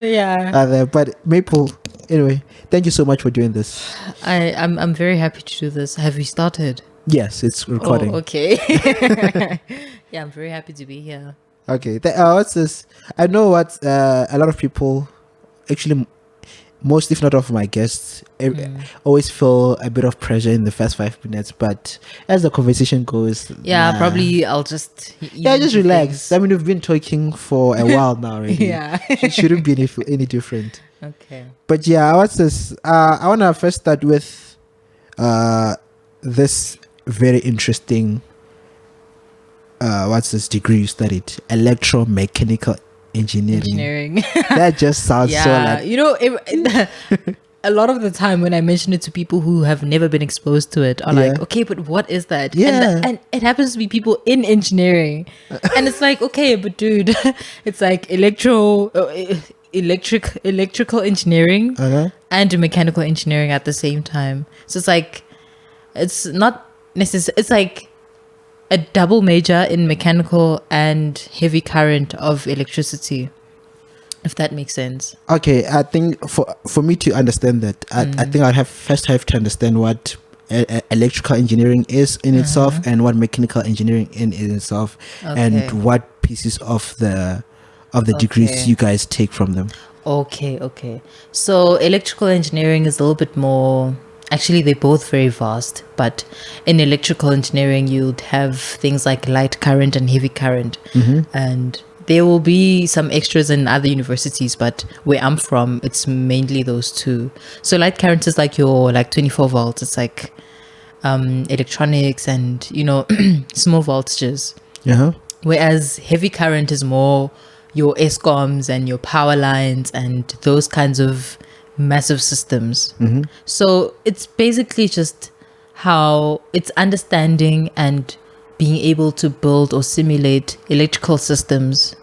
Yeah. But Maple, anyway, thank you so much for doing this. I'm very happy to do this. Have we started? Yes, it's recording. Oh, okay. Yeah, I'm very happy to be here. Okay, what's this? I know what a lot of people, actually, most if not of my guests, always feel a bit of pressure in the first 5 minutes. But as the conversation goes, Yeah, probably I'll just just relax. I mean, we've been talking for a while now already. Yeah. It shouldn't be any different. Okay. But yeah, what's this? I want to first start with this very interesting. What's this degree you studied? Electromechanical engineering. That just sounds so like, a lot of the time when I mention it to people who have never been exposed to it are like, okay, but what is that? Yeah. And it happens to be people in engineering. And it's like, okay, but dude, it's like electrical engineering and mechanical engineering at the same time. So it's like, it's not necessary. It's like a double major in mechanical and heavy current of electricity, if that makes sense. Okay, I think for me to understand that, I think I'd have to understand what electrical engineering is in itself and what mechanical engineering in itself, and what pieces of the degrees you guys take from them. Okay. So electrical engineering is a little bit more. Actually, they're both very vast, but in electrical engineering, you'd have things like light current and heavy current. And there will be some extras in other universities, but where I'm from, it's mainly those two. So light current is like your 24 volts. It's like electronics and, small voltages. Whereas heavy current is more your ESCOMs and your power lines and those kinds of massive systems. So it's basically just how it's understanding and being able to build or simulate electrical systems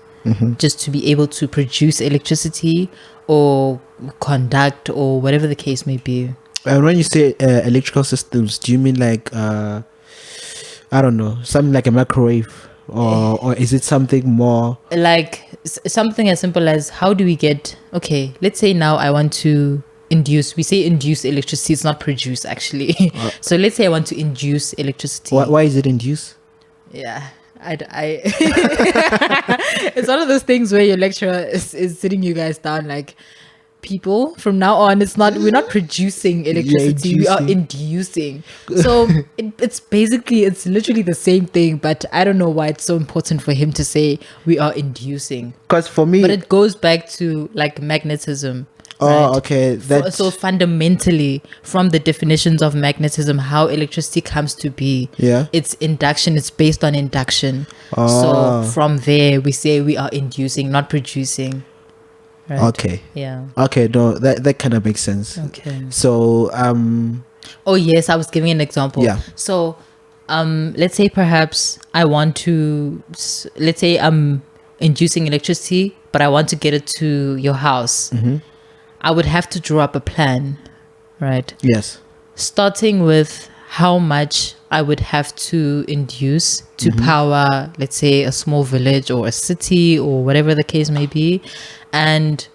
just to be able to produce electricity or conduct or whatever the case may be. And when you say electrical systems, do you mean like I don't know, something like a microwave, or is it something more like something as simple as, how do we get, okay, let's say now I want to induce, we say induce electricity, it's not produce actually. So let's say I want to induce electricity. Why is it induce? Yeah, I it's one of those things where your lecturer is sitting you guys down like, people, from now on, we're not producing electricity, we are inducing. So it's literally the same thing, but I don't know why it's so important for him to say we are inducing. Because for me, but it goes back to like magnetism. Oh, okay. So fundamentally, from the definitions of magnetism, how electricity comes to be, it's induction. It's based on induction. So from there, we say we are inducing, not producing. Right. Okay. Yeah. Okay. No, that kind of makes sense. Okay. So, oh yes, I was giving an example. Yeah. So, let's say perhaps let's say I'm inducing electricity, but I want to get it to your house. I would have to draw up a plan, right? Yes. Starting with how much I would have to induce to power, let's say, a small village or a city or whatever the case may be. And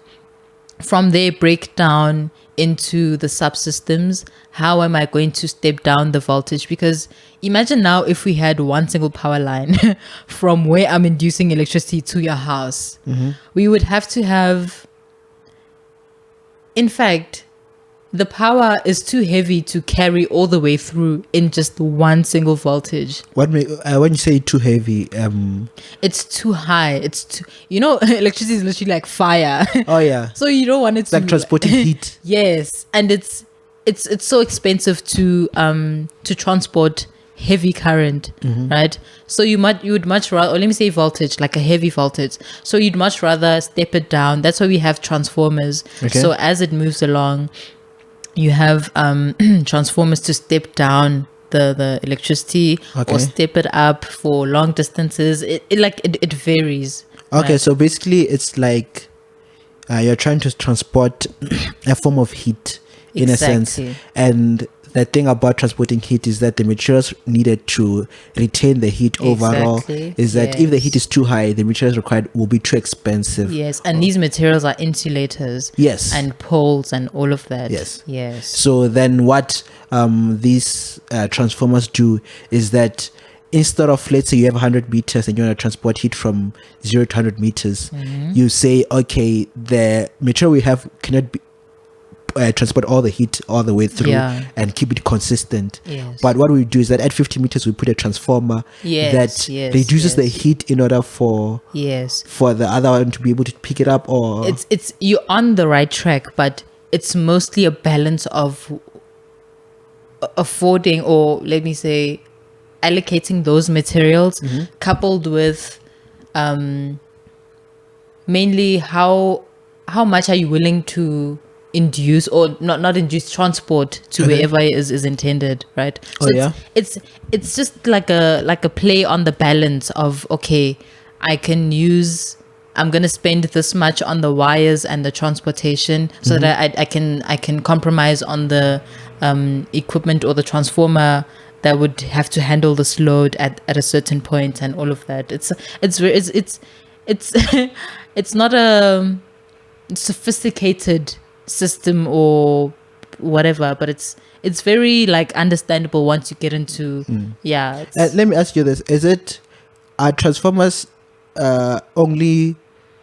from there, break down into the subsystems. How am I going to step down the voltage? Because imagine now if we had one single power line from where I'm inducing electricity to your house. We would have to have, in fact, the power is too heavy to carry all the way through in just one single voltage. When you say too heavy, it's too high. It's too, electricity is literally like fire. Oh yeah. So you don't want it to like transporting heat. Yes, and it's so expensive to transport heavy current, right? So you would much rather, or let me say voltage, like a heavy voltage. So you'd much rather step it down. That's why we have transformers. Okay. So as it moves along, you have transformers to step down the electricity or step it up for long distances. It varies. Okay, right? so basically it's like you're trying to transport a form of heat in a sense, and the thing about transporting heat is that the materials needed to retain the heat overall is that if the heat is too high, the materials required will be too expensive. Yes, and these materials are insulators. Yes. And poles and all of that. Yes. Yes. So then what these transformers do is that instead of, let's say you have 100 meters and you want to transport heat from 0 to 100 meters, you say, okay, the material we have cannot be transport all the heat all the way through and keep it consistent. Yes. But what we do is that at 50 meters we put a transformer that reduces the heat in order for the other one to be able to pick it up. Or it's you're on the right track, but it's mostly a balance of affording, or let me say allocating those materials, coupled with mainly how much are you willing to induce, or not induce, transport to wherever is intended, right? So it's just like a play on the balance of, okay, I'm gonna spend this much on the wires and the transportation so that I can compromise on the equipment or the transformer that would have to handle this load at a certain point and all of that. It's it's not a sophisticated system or whatever, but it's very like understandable once you get into let me ask you this: are transformers only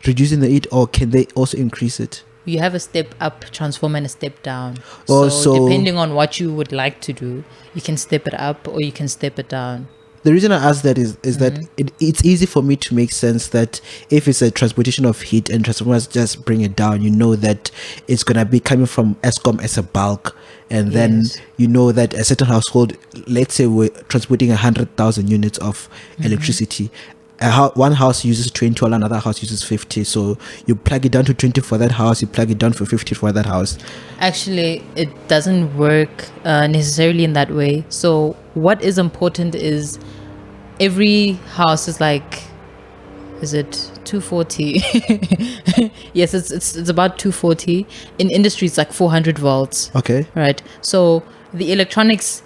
reducing the heat, or can they also increase it? You have a step up transformer and a step down. So depending on what you would like to do, you can step it up or you can step it down. The reason I ask that is that it's easy for me to make sense that if it's a transportation of heat and transformers just bring it down, you know that it's going to be coming from Eskom as a bulk. And then you know that a certain household, let's say we're transporting 100,000 units of electricity. One house uses 20 while another house uses 50. So you plug it down to 20 for that house, you plug it down for 50 for that house. Actually, it doesn't work necessarily in that way. So what is important is every house is like, is it 240? Yes, it's about 240. In industry, it's like 400 volts. Okay. Right. So the electronics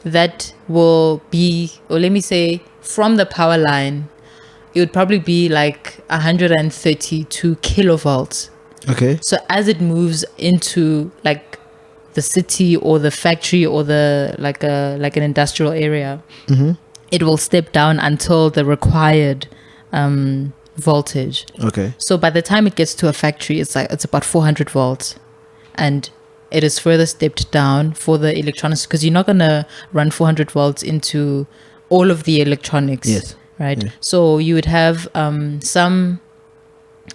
that will be, or let me say, from the power line, it would probably be like 132 kilovolts. Okay. So as it moves into like the city or the factory or the like an industrial area, it will step down until the required voltage. Okay. So by the time it gets to a factory, it's about 400 volts, and it is further stepped down for the electronics, because you're not gonna run 400 volts into all of the electronics. Yes. Right. Yeah. So you would have some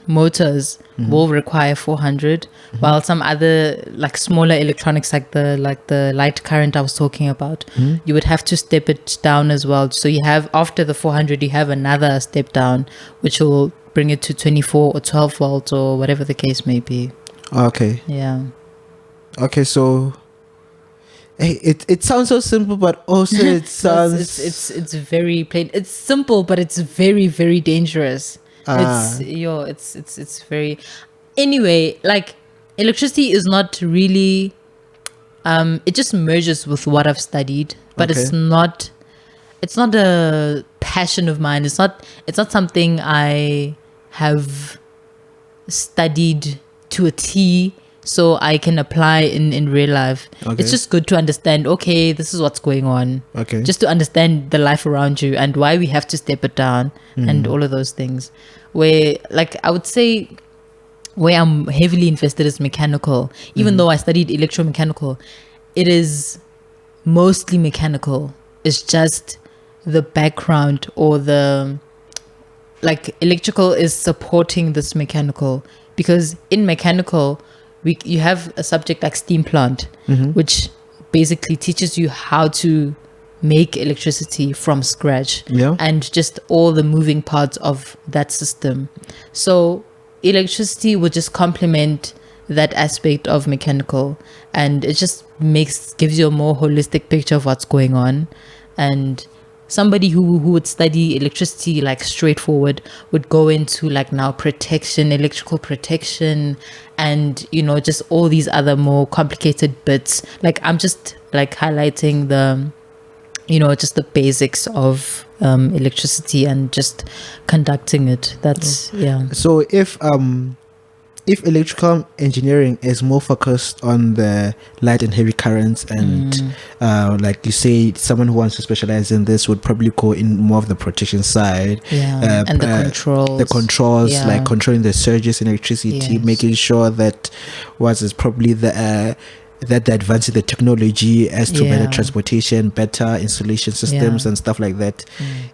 motors will require 400, while some other like smaller electronics like the light current I was talking about, you would have to step it down as well. So you have, after the 400, you have another step down, which will bring it to 24 or 12 volts or whatever the case may be. Okay. Yeah. Okay, so it sounds so simple, but also it sounds it's very plain. It's simple, but it's very, very dangerous. It's very, anyway, like electricity is not really it just merges with what I've studied, but it's not a passion of mine. It's not something I have studied to a T so I can apply in real life. It's just good to understand, okay, this is what's going on. Just to understand the life around you and why we have to step it down and all of those things. Where, like, I would say where I'm heavily invested is mechanical. Even though I studied electromechanical, it is mostly mechanical. It's just the background, or the, like, electrical is supporting this mechanical. Because in mechanical, you have a subject like steam plant, which basically teaches you how to make electricity from scratch, and just all the moving parts of that system. So electricity would just complement that aspect of mechanical, and it just gives you a more holistic picture of what's going on. And somebody who would study electricity like straightforward would go into like now protection, electrical protection, and just all these other more complicated bits. Like I'm just like highlighting the just the basics of electricity and just conducting it. That's yeah. So if electrical engineering is more focused on the light and heavy currents, and like you say, someone who wants to specialize in this would probably go in more of the protection side, and the controls, like controlling the surges in electricity, making sure that is probably the advance in the technology as to better transportation, better insulation systems and stuff like that.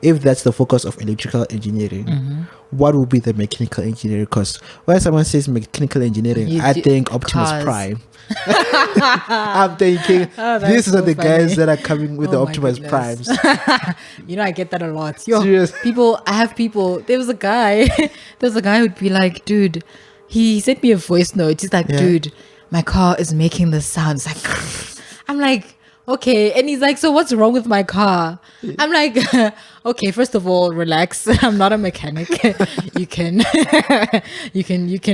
If that's the focus of electrical engineering, what would be the mechanical engineering? Because when someone says mechanical engineering, I think Optimus cars. Prime. I'm thinking these are the guys that are coming with the Optimus Primes. I get that a lot. Serious? I have people. There was a guy who'd be like, dude, he sent me a voice note. He's like, dude, my car is making this sound. It's like, I'm like, okay. And he's like, so what's wrong with my car? I'm like, okay, first of all, relax. I'm not a mechanic. You can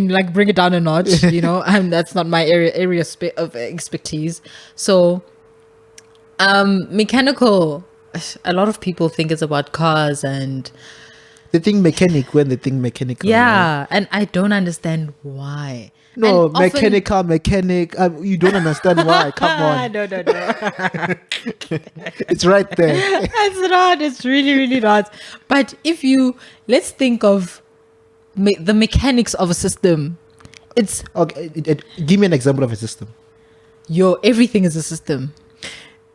like bring it down a notch, that's not my area of expertise. So, mechanical, a lot of people think it's about cars and they think mechanic when they think mechanical. Yeah. Right? And I don't understand why. No, mechanic. You don't understand why. Come on. No. It's right there. It's not. It's really, really not. But let's think of the mechanics of a system. It's okay. Give me an example of a system. Everything is a system.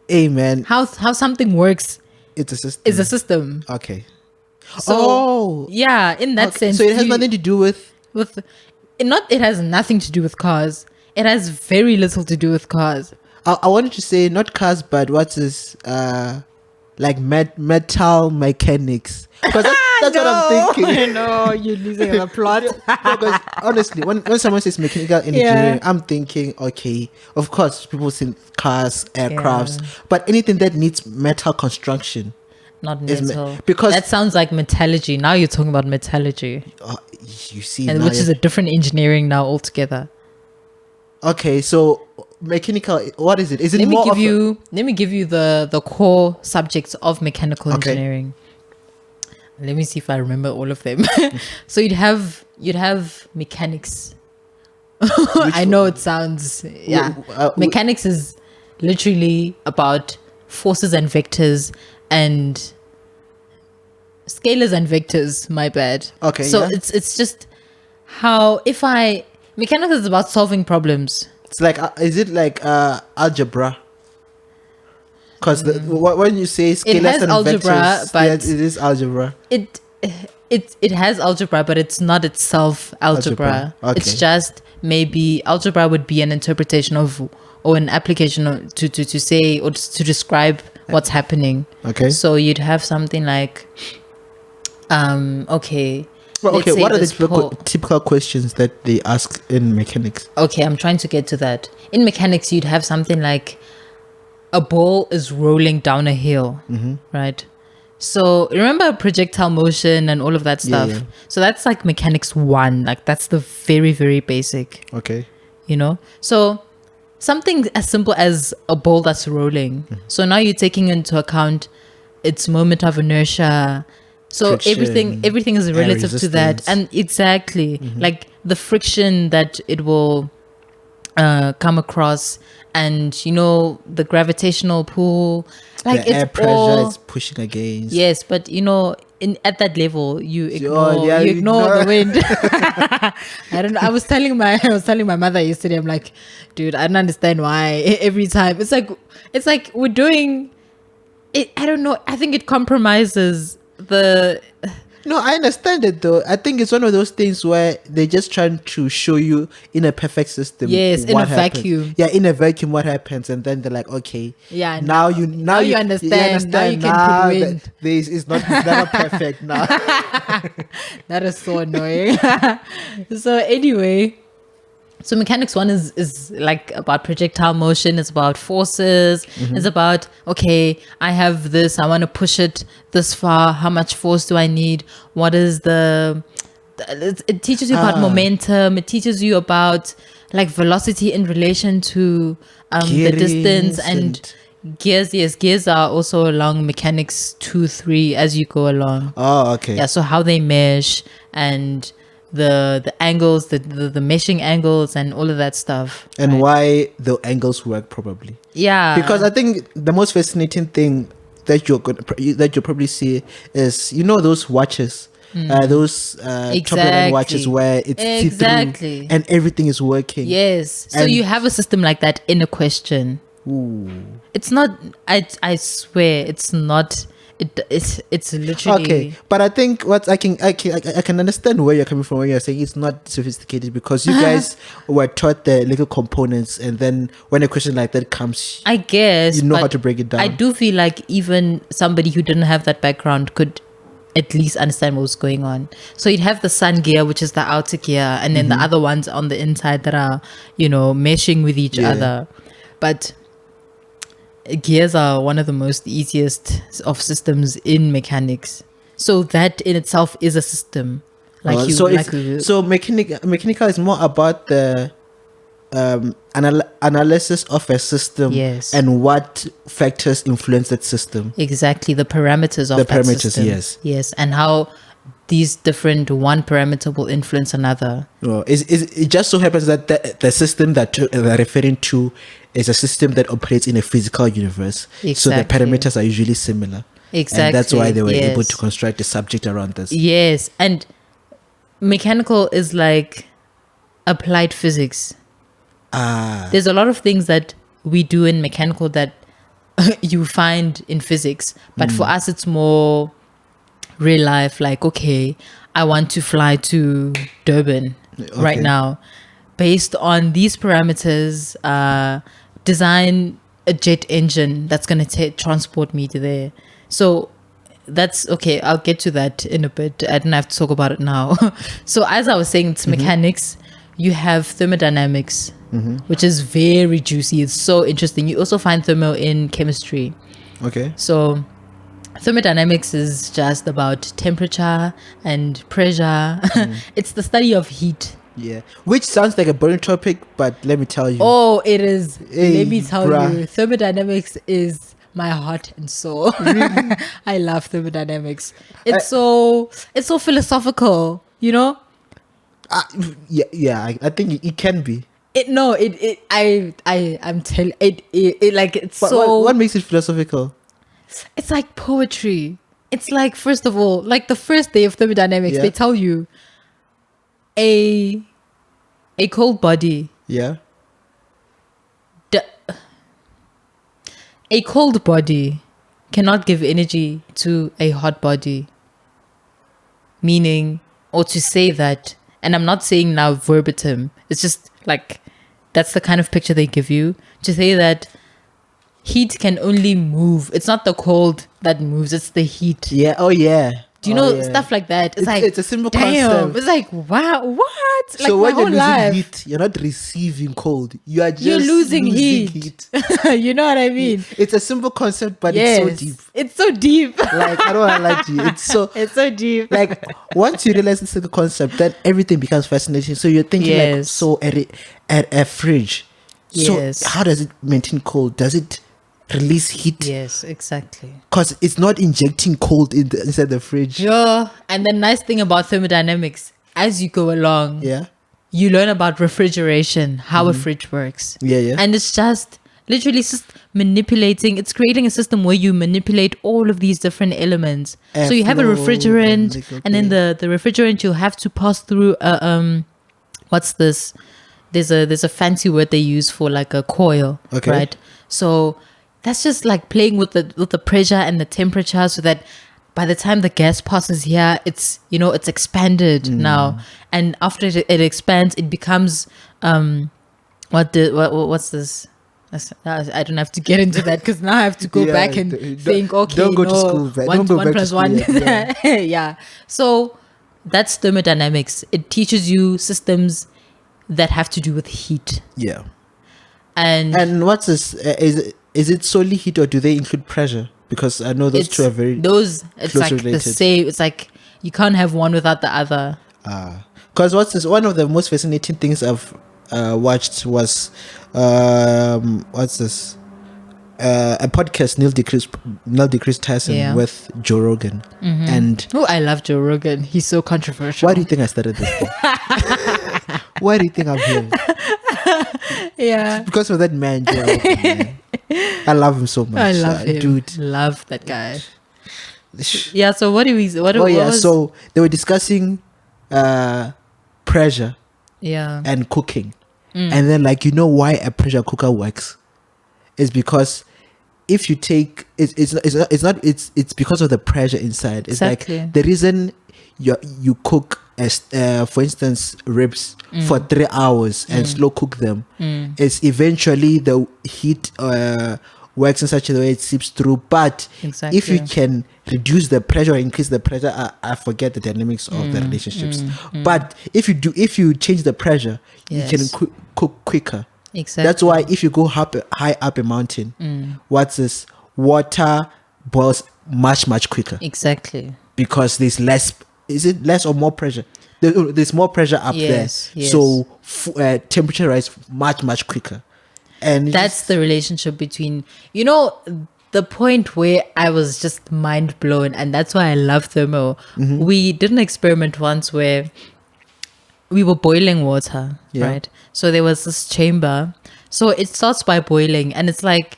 Hey, man. How something works. It's a system. Is a system. Okay. So, yeah, in that sense. So it has nothing to do with. It has nothing to do with cars. It has very little to do with cars. I wanted to say not cars, but what is like metal mechanics? Because that's what I'm thinking. No, you're losing the plot. Because honestly, when someone says mechanical engineering, I'm thinking, okay, of course, people say cars, aircrafts, but anything that needs metal construction. Not metal. Because that sounds like metallurgy. Now you're talking about metallurgy. You see, which is a different engineering now altogether. Okay, so mechanical, what is it? Is it let me give you the core subjects of mechanical engineering. Let me see if I remember all of them. So you'd have mechanics. I know it sounds mechanics is literally about forces and vectors and scalars and vectors. My bad. Okay. So it's just how mechanics is about solving problems. It's like is it like algebra? Because when you say scalars and algebra, vectors, but it is algebra. It has algebra, but it's not itself algebra. Okay. It's just maybe algebra would be an interpretation of or an application to say or to describe what's happening. Okay. So you'd have something like, okay. Well, okay, what are the typical questions that they ask in mechanics? Okay, I'm trying to get to that. In mechanics, you'd have something like a ball is rolling down a hill, right? So remember projectile motion and all of that stuff. Yeah. So that's like mechanics 1. Like that's the very, very basic. Okay. So something as simple as a ball that's rolling. So now you're taking into account its moment of inertia. So friction, everything is relative to that. And exactly like the friction that it will come across, and the gravitational pull, like the air pressure is pushing against. Yes, but at that level you ignore the wind. I don't know. I was telling my mother yesterday, I'm like, dude, I don't understand why every time it's like we're doing it. I don't know. I think it compromises the. No, I understand it though. I think it's one of those things where they're just trying to show you in a perfect system. Yes, in a vacuum. Yeah, in a vacuum, what happens, and then they're like, okay, yeah. Now you understand. Now you can put wind. This is not perfect now. That is so annoying. So anyway, So mechanics one is like about projectile motion. It's about forces. It's about, okay, I have this, I want to push it this far. How much force do I need? What is it teaches you about momentum. It teaches you about like velocity in relation to the distance and gears. Yes, gears are also along mechanics 2-3 as you go along. Oh, okay. Yeah, so how they mesh and the angles, the meshing angles and all of that stuff. And right? why the angles work probably. Yeah. Because I think the most fascinating thing that you'll probably see is, you know, those watches. Those Toblerone watches where it's see-through and everything is working. Yes. So you have a system like that in a question. Ooh. It's not. I swear, it's not. It's literally okay. But I think what I can understand where you're coming from when you're saying it's not sophisticated, because you guys were taught the little components, and then when a question like that comes, I guess you know how to break it down. I do feel like even somebody who didn't have that background could at least understand what was going on. So you'd have the sun gear, which is the outer gear, and then the other ones on the inside that are, you know, meshing with each other. But gears are one of the most easiest of systems in mechanics. So that in itself is a system. Mechanical is more about the analysis of a system, and what factors influence that system. Exactly, the parameters of that system. Yes, and how these different one parameter will influence another. It just so happens that the system that they're referring to is a system that operates in a physical universe. So the parameters are usually similar. Exactly. And that's why they were able to construct a subject around this. Yes, and mechanical is like applied physics. There's a lot of things that we do in mechanical that you find in physics, but for us it's more real life. Like, okay, I want to fly to Durban right now. Based on these parameters, design a jet engine that's going to transport me to there. So that's okay. I'll get to that in a bit. I don't have to talk about it now. So as I was saying, it's mechanics. You have thermodynamics, which is very juicy. It's so interesting. You also find thermo in chemistry. Okay. So thermodynamics is just about temperature and pressure. It's the study of heat. Yeah, which sounds like a boring topic, but let me tell you. Oh, it is. Let me tell you, thermodynamics is my heart and soul. Really? I love thermodynamics. It's so philosophical, you know. I think it can be. I'm telling it like it's but so. What makes it philosophical? It's like poetry. It's like, first of all, like the first day of thermodynamics, they tell you a cold body. Yeah. A cold body cannot give energy to a hot body. Meaning, or to say that, and I'm not saying now verbatim, it's just like, that's the kind of picture they give you, to say that heat can only move. It's not the cold that moves, it's the heat. Yeah. Oh, yeah. Do you know stuff like that? It's like, it's a simple concept. It's like, wow, what? So like, when you're losing heat, you're not receiving cold. You're losing heat. You know what I mean? It's a simple concept, but it's so deep. It's so deep. Like, I don't want to lie to you. It's so deep. Like, once you realize it's like a concept, then everything becomes fascinating. So you're thinking like, so at a fridge. So how does it maintain cold? Does it release heat? Yes, exactly. Because it's not injecting cold inside the fridge. Yeah. And the nice thing about thermodynamics, as you go along, you learn about refrigeration, how a fridge works. And it's just literally just manipulating. It's creating a system where you manipulate all of these different elements. So you have a refrigerant, and then the refrigerant you'll have to pass through what's this? There's a fancy word they use for like a coil, right? So that's just like playing with the pressure and the temperature, so that by the time the gas passes here, it's expanded now, and after it expands, it becomes what's this? I don't have to get into that, because now I have to go back and think. Okay, don't go to school. One plus one. Yeah. So that's thermodynamics. It teaches you systems that have to do with heat. Yeah. And And what's this? Is it solely heat, or do they include pressure? Because I know those two are very it's close like related. the same. It's like you can't have one without the other. Because what's this? One of the most fascinating things I've watched was what's this? A podcast Neil deGrasse Tyson with Joe Rogan. And I love Joe Rogan. He's so controversial. why do you think I started this thing? Why do you think I'm here? Yeah, Because of that man, Joe Rogan, man. I love him so much. I love him, dude. Love that guy. Yeah. So what do we? What? So they were discussing pressure Yeah. and cooking, and then why a pressure cooker works is because if you take it's because of the pressure inside. It's Exactly. like the reason you cook as for instance ribs for 3 hours and slow cook them is eventually the heat works in such a way it seeps through. But Exactly. if you can reduce the pressure or increase the pressure, I forget the dynamics of the relationships. But if you change the pressure, Yes. you can cook quicker. Exactly. That's why if you go high up a mountain, what's this? Water boils much quicker Exactly. because there's less. Is it less or more pressure? There's more pressure up Yes, there, yes. so temperature rise much quicker. And That's the relationship between, the point where I was just mind blown, and that's why I love thermo. We did an experiment once where we were boiling water, Yeah. right? So there was this chamber. So it starts by boiling, and it's like,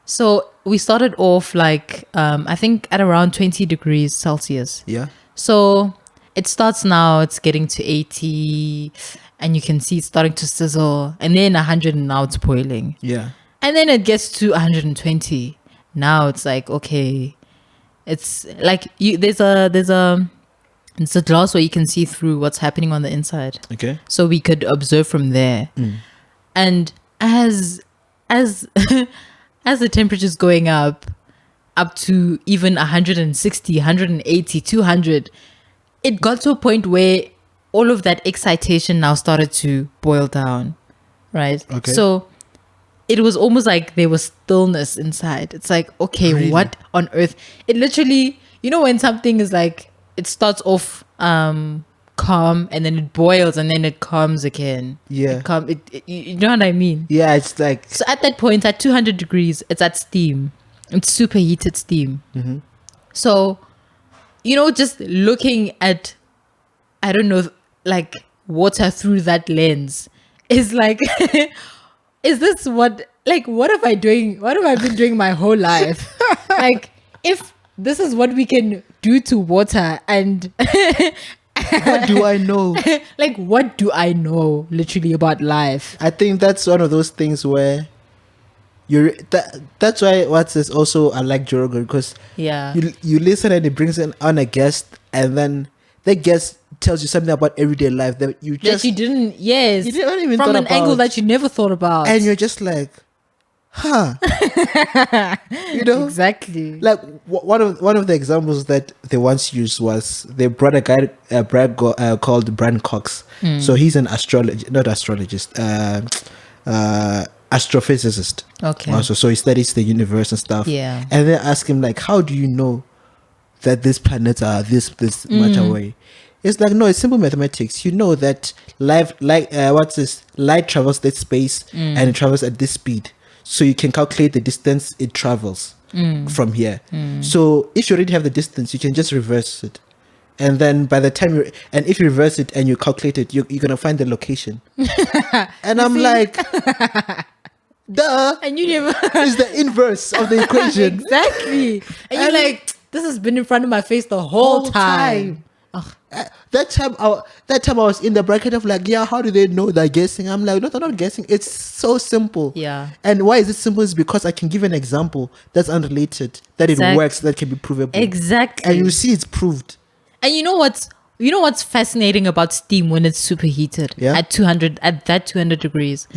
so we started off I think at around 20 degrees Celsius. yeah. So it starts now, it's getting to 80, and you can see it's starting to sizzle, and then 100, and now it's boiling. Yeah. And then it gets to 120. Now it's like, okay, it's like there's a glass where you can see through what's happening on the inside. Okay. So we could observe from there. And as as the temperature's going up to even 160, 180, 200, it got to a point where all of that excitation now started to boil down, right? Okay. So it was almost like there was stillness inside. It's like, okay, Really? what on earth? It literally, when something is like, it starts off calm, and then it boils, and then it calms again. Yeah. You know what I mean? Yeah, it's like So at that point, at 200 degrees, it's at steam. It's superheated steam. So, just looking at, I don't know, like water through that lens is like, is this what have I been doing my whole life? Like, if this is what we can do to water, and what do I know? like, what do I know literally about life? I think that's one of those things where that's why what's this also I like Joe Rogan, because Yeah. you listen and it brings on a guest, and then the guest tells you something about everyday life that you That just you didn't, yes. you didn't even from thought an angle about. that you never thought about. and you're just like, huh. Exactly. Like one of the examples that they once used was they brought a guy called Brian Cox. So he's an astrophysicist. Okay. Also, so he studies the universe and stuff. Yeah. And they ask him like, how do you know that these planets are this much away? It's like, no, it's simple mathematics. You know that light travels that space and it travels at this speed. So you can calculate the distance it travels from here. So if you already have the distance, you can just reverse it. And then by the time if you reverse it and you calculate it, you're going to find the location. And I'm like, duh. And you never It's the inverse of the equation. exactly. And you're like, this has been in front of my face the whole time. That time I was in the bracket of like, yeah, how do they know they're guessing? I'm like, no, they're not guessing. It's so simple. Yeah. And why is it simple? Is because I can give an example that's unrelated, that it works, that can be provable. Exactly. And you see it's proved. And you know what's fascinating about steam when it's superheated at that 200 degrees?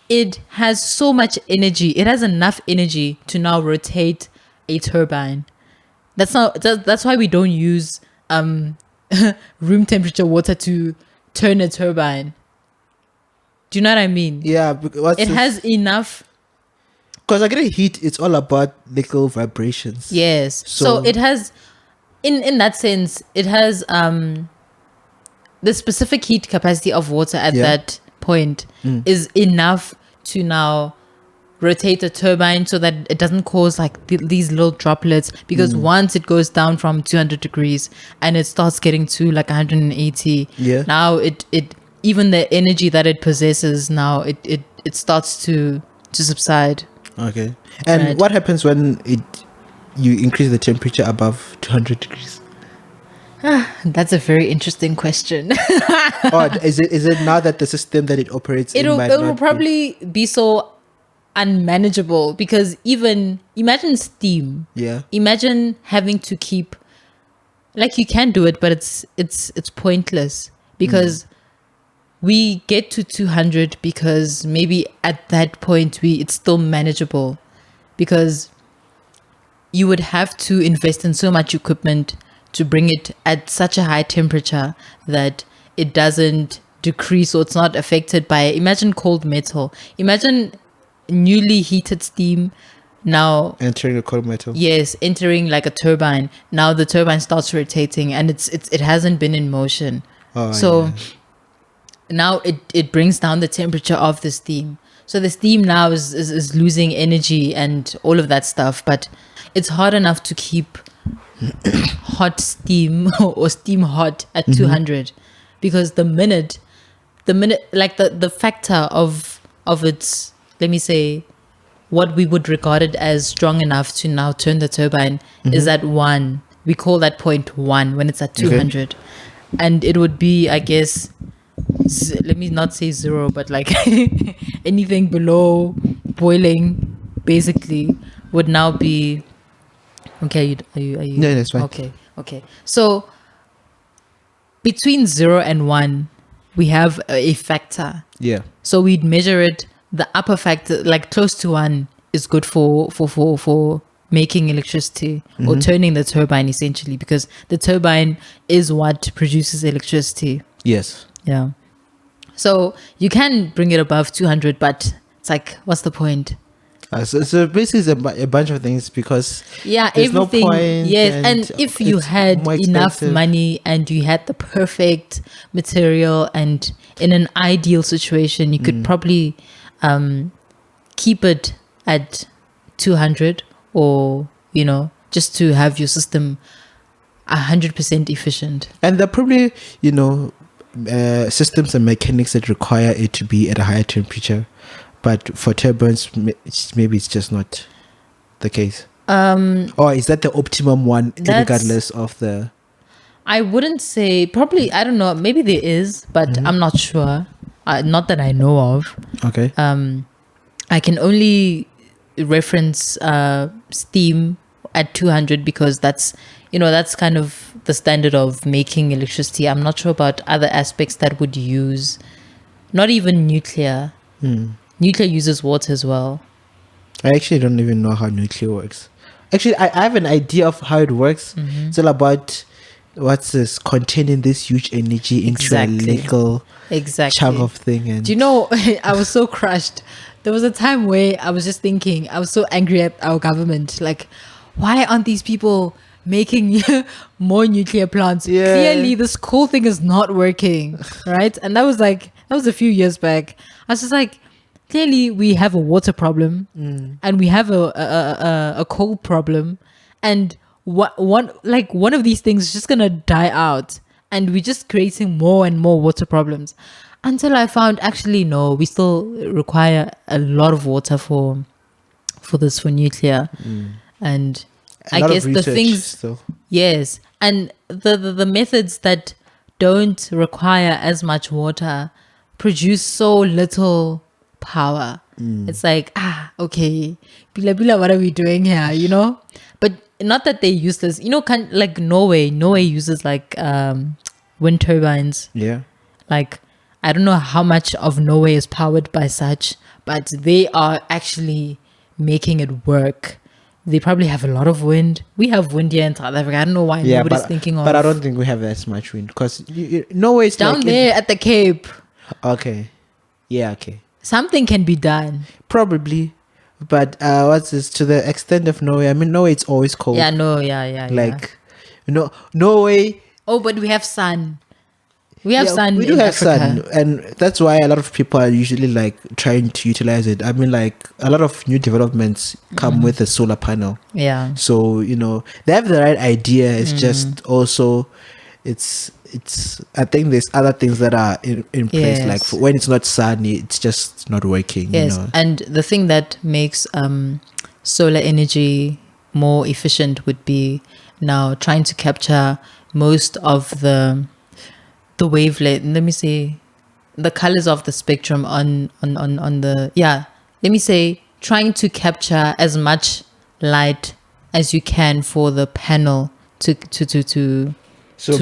It has so much energy. It has enough energy to now rotate a turbine. That's why we don't use room temperature water to turn a turbine. Do you know what I mean? Yeah, It has enough. because I get a heat. It's all about little vibrations. Yes. So So it has, in that sense, it has the specific heat capacity of water at Yeah. that point is enough to now rotate the turbine so that it doesn't cause like these little droplets, because once it goes down from 200 degrees and it starts getting to like 180, Yeah. now it even the energy that it possesses now it starts to subside. Okay. And Right. what happens when you increase the temperature above 200 degrees? That's a very interesting question. Or is it now that the system that it operates in might It'll not probably be so unmanageable, because even imagine steam. Yeah. Imagine having to keep, like, you can do it, but it's pointless, because we get to 200 because maybe at that point it's still manageable, because you would have to invest in so much equipment to bring it at such a high temperature that it doesn't decrease, or it's not affected by, imagine cold metal, imagine newly heated steam now, entering a cold metal. yes, entering like a turbine. Now the turbine starts rotating and it hasn't been in motion. Oh, So yeah. now it brings down the temperature of the steam. So the steam now is losing energy and all of that stuff. But it's hard enough to keep hot steam or steam hot at 200, because the minute like the factor of its, let me say, what we would regard it as strong enough to now turn the turbine is at 1. We call that point 1 when it's at 200. And it would be, I guess, let me not say 0, but like anything below boiling basically would now be okay. Are you No, that's fine. Okay, so between 0 and 1 we have a factor. Yeah. So we'd measure it. The upper factor, like close to 1, is good for making electricity or turning the turbine, essentially, because the turbine is what produces electricity. Yes. Yeah. So you can bring it above 200, but it's like, what's the point? So basically it's a bunch of things, because Yeah, there's no everything. point, Yes, and if you it's had more enough expensive. money and you had the perfect material, and in an ideal situation, you could probably keep it at 200, or just to have your system 100% efficient. And there are probably systems and mechanics that require it to be at a higher temperature, but for turbines maybe it's just not the case. Or is that the optimum one, regardless of the... I wouldn't say, probably, I don't know, maybe there is, but I'm not sure. Not that I know of. Okay. I can only reference steam at 200, because that's kind of the standard of making electricity. I'm not sure about other aspects that would use, not even nuclear. Nuclear uses water as well. I actually don't even know how nuclear works. Actually, I have an idea of how it works. It's all about what's this, containing this huge energy into a little chunk of thing. And do you know, I was so crushed. There was a time where I was just thinking, I was so angry at our government. Like, why aren't these people making more nuclear plants? Yeah. Clearly, this coal thing is not working, right? And that was a few years back. I was just like, clearly we have a water problem, and we have a coal problem, and one of these things is just gonna die out, and we're just creating more and more water problems, until I found, actually no, we still require a lot of water for nuclear. And a I lot of guess the research things still. yes, and the methods that don't require as much water produce so little power. It's like, okay, bila, what are we doing here, but not that they're useless, like Norway uses like wind turbines. Yeah. Like, I don't know how much of Norway is powered by such, but they are actually making it work. They probably have a lot of wind. We have wind here in South Africa. I don't know why nobody's thinking of. But I don't think we have as much wind, because Norway is down like there at the Cape. Okay. Yeah, okay. Something can be done. Probably. But what's this, to the extent of Norway? I mean, Norway, it's always cold. Yeah, no, yeah. Like, Norway. Oh, but we have sun. We have Yeah, sun we do in have Africa. sun, and that's why a lot of people are usually like trying to utilize it. I mean, like a lot of new developments come with a solar panel. Yeah. So they have the right idea. It's just also, it's. I think there's other things that are in place. Yes. Like when it's not sunny, it's just not working. Yes, and the thing that makes solar energy more efficient would be now trying to capture most of the wavelength. Let me say the colors of the spectrum on the Let me say trying to capture as much light as you can for the panel to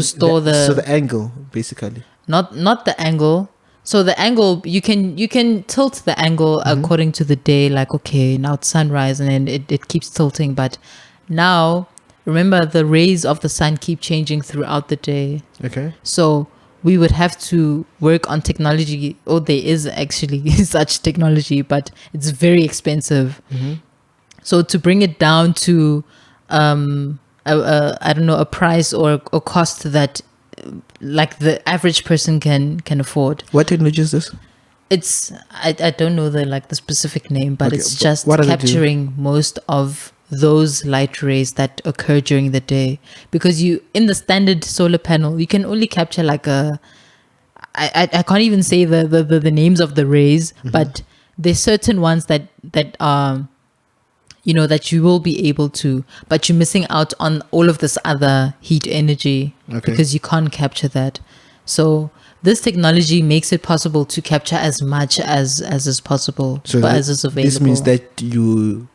store the angle basically. not the angle. So the angle, you can tilt the angle according to the day. Like, okay, now it's sunrise, and then it keeps tilting. But now, remember, the rays of the sun keep changing throughout the day. Okay. So we would have to work on technology. Oh, there is actually such technology, but it's very expensive. So to bring it down to, I don't know, a price or cost that like the average person can afford. What technology is this? It's I don't know the specific name, but Okay, it's but just what does it do? capturing most of those light rays that occur during the day. Because you, in the standard solar panel, you can only capture like I can't even say the names of the rays, but there's certain ones that are that you will be able to, but you're missing out on all of this other heat energy because you can't capture that. So this technology makes it possible to capture as much as is possible, So as is available. this means that you're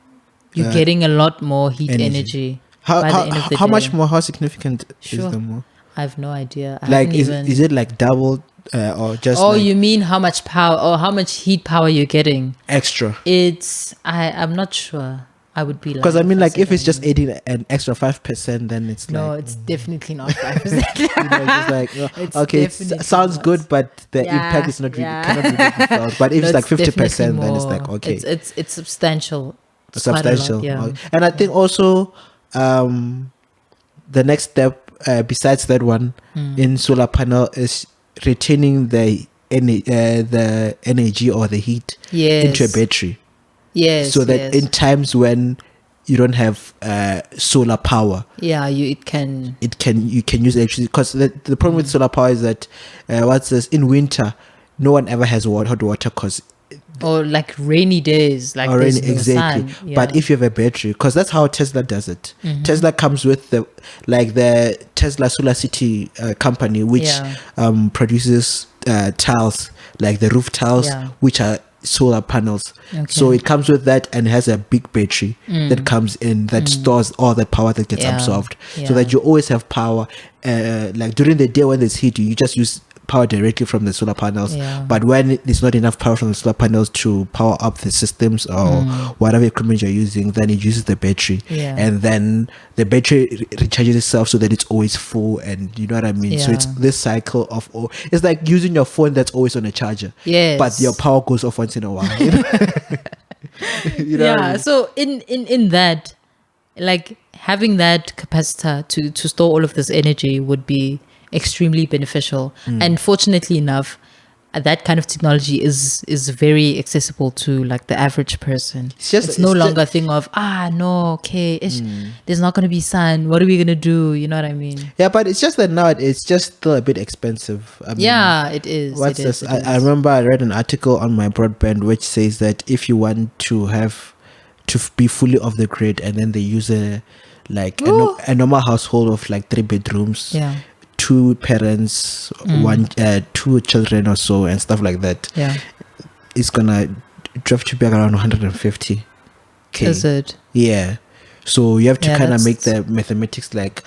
getting a lot more heat energy. by the end of the how day. much more? How significant Sure. is the more? I have no idea. I Like, haven't even... is it like double or just Oh, like you mean how much power or how much heat power you're getting? extra? It's I'm not sure. I would be like, Because I mean, like, if it's just adding an extra 5%, then it's no, like it's definitely not 5%. just like It's okay, definitely sounds not. good, but the Yeah, impact is not really yeah. cannot really be felt. But if No, it's like 50%, definitely then it's more. like okay, It's substantial. It's quite a lot, substantial. yeah. And I think also the next step besides that one in solar panel is retaining the energy or the heat Yes. into a battery. Yes. So that yes. in times when you don't have solar power, yeah, you can you can use electricity. Because the problem with solar power is that what's this, in winter no one ever has hot water because or like rainy days, like already there's no exactly. sun. Yeah. But if you have a battery, because that's how Tesla does it. Tesla comes with the Tesla Solar City company, which Yeah. produces tiles, like the roof tiles, Yeah. which are solar panels. So Okay. it comes with that and has a big battery that comes in that stores all the power that gets Yeah. absorbed, Yeah. so that you always have power. Like during the day when there's heat, you just use power directly from the solar panels. Yeah. But when there's not enough power from the solar panels to power up the systems or whatever equipment you're using, then it uses the battery. Yeah. And then the battery recharges itself so that it's always full, and you know what I mean. So Yeah. it's this cycle of it's like using your phone that's always on a charger. Yes. But your power goes off once in a while. You know? You know what I mean? So in that, like, having that capacitor to store all of this energy would be extremely beneficial. And fortunately enough, that kind of technology is very accessible to like the average person. It's no longer a thing of there's not going to be sun, what are we going to do, you know what I mean? Yeah, but it's just that now it's just still a bit expensive. I mean, Yeah, it is. What's it this? is, I remember I read an article on my broadband which says that if you want to be fully off the grid, and then they use a normal household of like 3 bedrooms, Yeah. 2 parents, 2 children or so, and stuff like that, Yeah. it's gonna drift you back around 150k. Is it? Yeah. So you have to Yeah, kind of that's- make the mathematics like,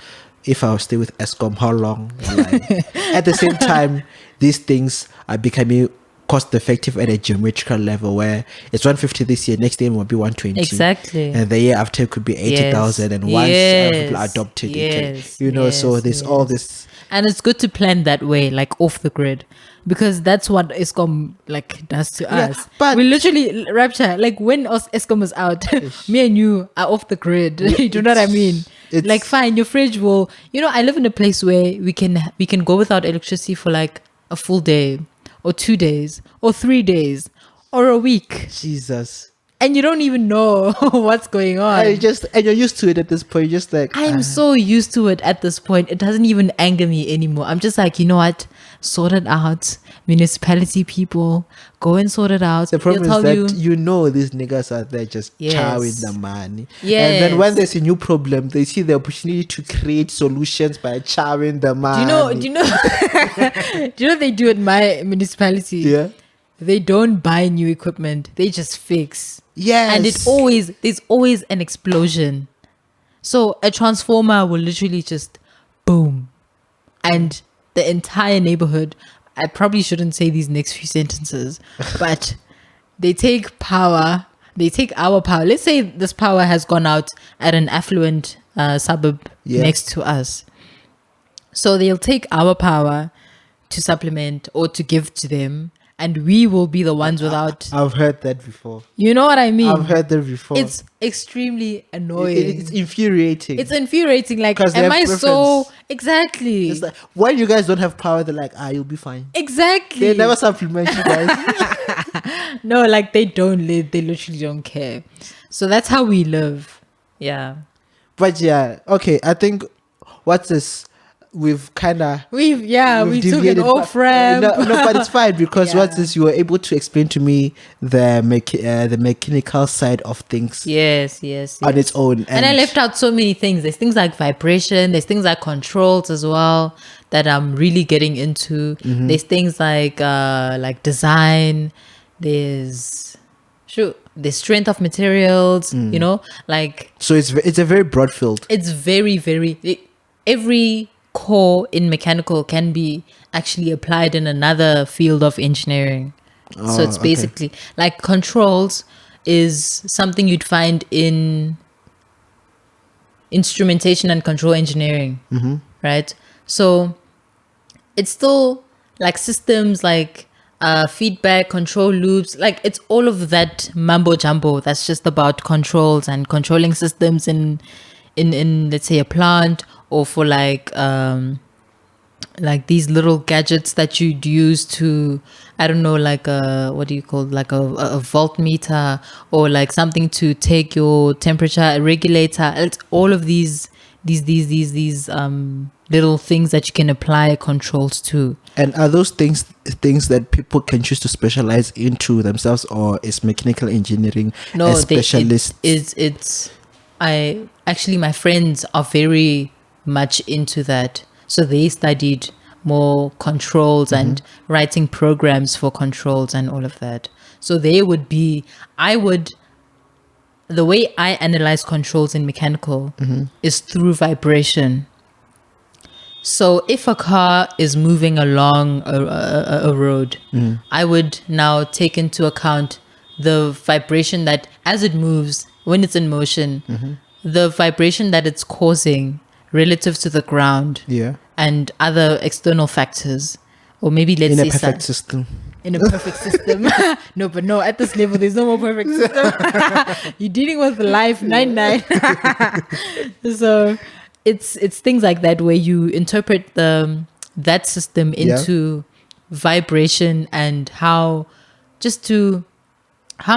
if I stay with Escom, how long? Like, at the same time, these things are becoming cost effective at a geometrical level where it's 150 this year, next year it will be 120. Exactly. And the year after it could be 80,000. And once people adopted it, can, so there's all this. And it's good to plan that way, like off the grid, because that's what Eskom like does to Yeah, us. but- We literally Rapture, like when Eskom is out, me and you are off the grid. You do know what I mean? It's- Like fine, your fridge will. You know, I live in a place where we can go without electricity for like a full day, or 2 days, or 3 days, or a week, Jesus. and you don't even know what's going on. And you're used to it at this point. You're just like, I'm so used to it at this point. It doesn't even anger me anymore. I'm just like, you know what? Sort it out. Municipality people, go and sort it out. the problem They'll is tell that you know these niggas are there just Yes. chowing the money. Yes. And then when there's a new problem, they see the opportunity to create solutions by chowing the money. Do you know do you know what they do at my municipality? Yeah. They don't buy new equipment. They just fix. Yes. And there's always an explosion. So a transformer will literally just boom. And the entire neighborhood, I probably shouldn't say these next few sentences, but they take our power. Let's say this power has gone out at an affluent suburb next to us. So they'll take our power to supplement or to give to them, and we will be the ones without. I've heard that before. You know what I mean? I've heard that before. It's extremely annoying. It's infuriating. It's infuriating. Like, 'Cause they am have I so preference. exactly? It's like, when you guys don't have power, they're like, you'll be fine. Exactly. They never supplement you guys. No, like they don't live. They literally don't care. So that's how we live. Yeah. But yeah, okay. I think what's this? We've kind of We took an deviated, off but- ramp. No, but it's fine because Yeah. what's this? You were able to explain to me the mechanical side of things Yes. on its own, And I left out so many things. There's things like vibration. There's things like controls as well that I'm really getting into. Mm-hmm. There's things like design. There's strength of materials. Mm. You know, like So it's a very broad field. it's every core in mechanical can be actually applied in another field of engineering. So it's okay. basically like controls is something you'd find in instrumentation and control engineering, right? So it's still like systems like feedback, control loops, like it's all of that mambo jumbo that's just about controls and controlling systems in let's say a plant, or for like these little gadgets that you'd use to, I don't know, like what do you call, like a voltmeter, or like something to take your temperature, a regulator. It's all of these little things that you can apply controls to. And are those things that people can choose to specialize into themselves, or is mechanical engineering a specialist? My friends are very much into that. So they studied more controls and writing programs for controls and all of that. So the way I analyze controls in mechanical is through vibration. So if a car is moving along a road, I would now take into account the vibration that as it moves, when it's in motion, the vibration that it's causing relative to the ground, and other external factors, or maybe let's in say a perfect system. in a perfect system. No, at this level, there's no more perfect system. You're dealing with life 99. So it's things like that where you interpret that system into vibration, and how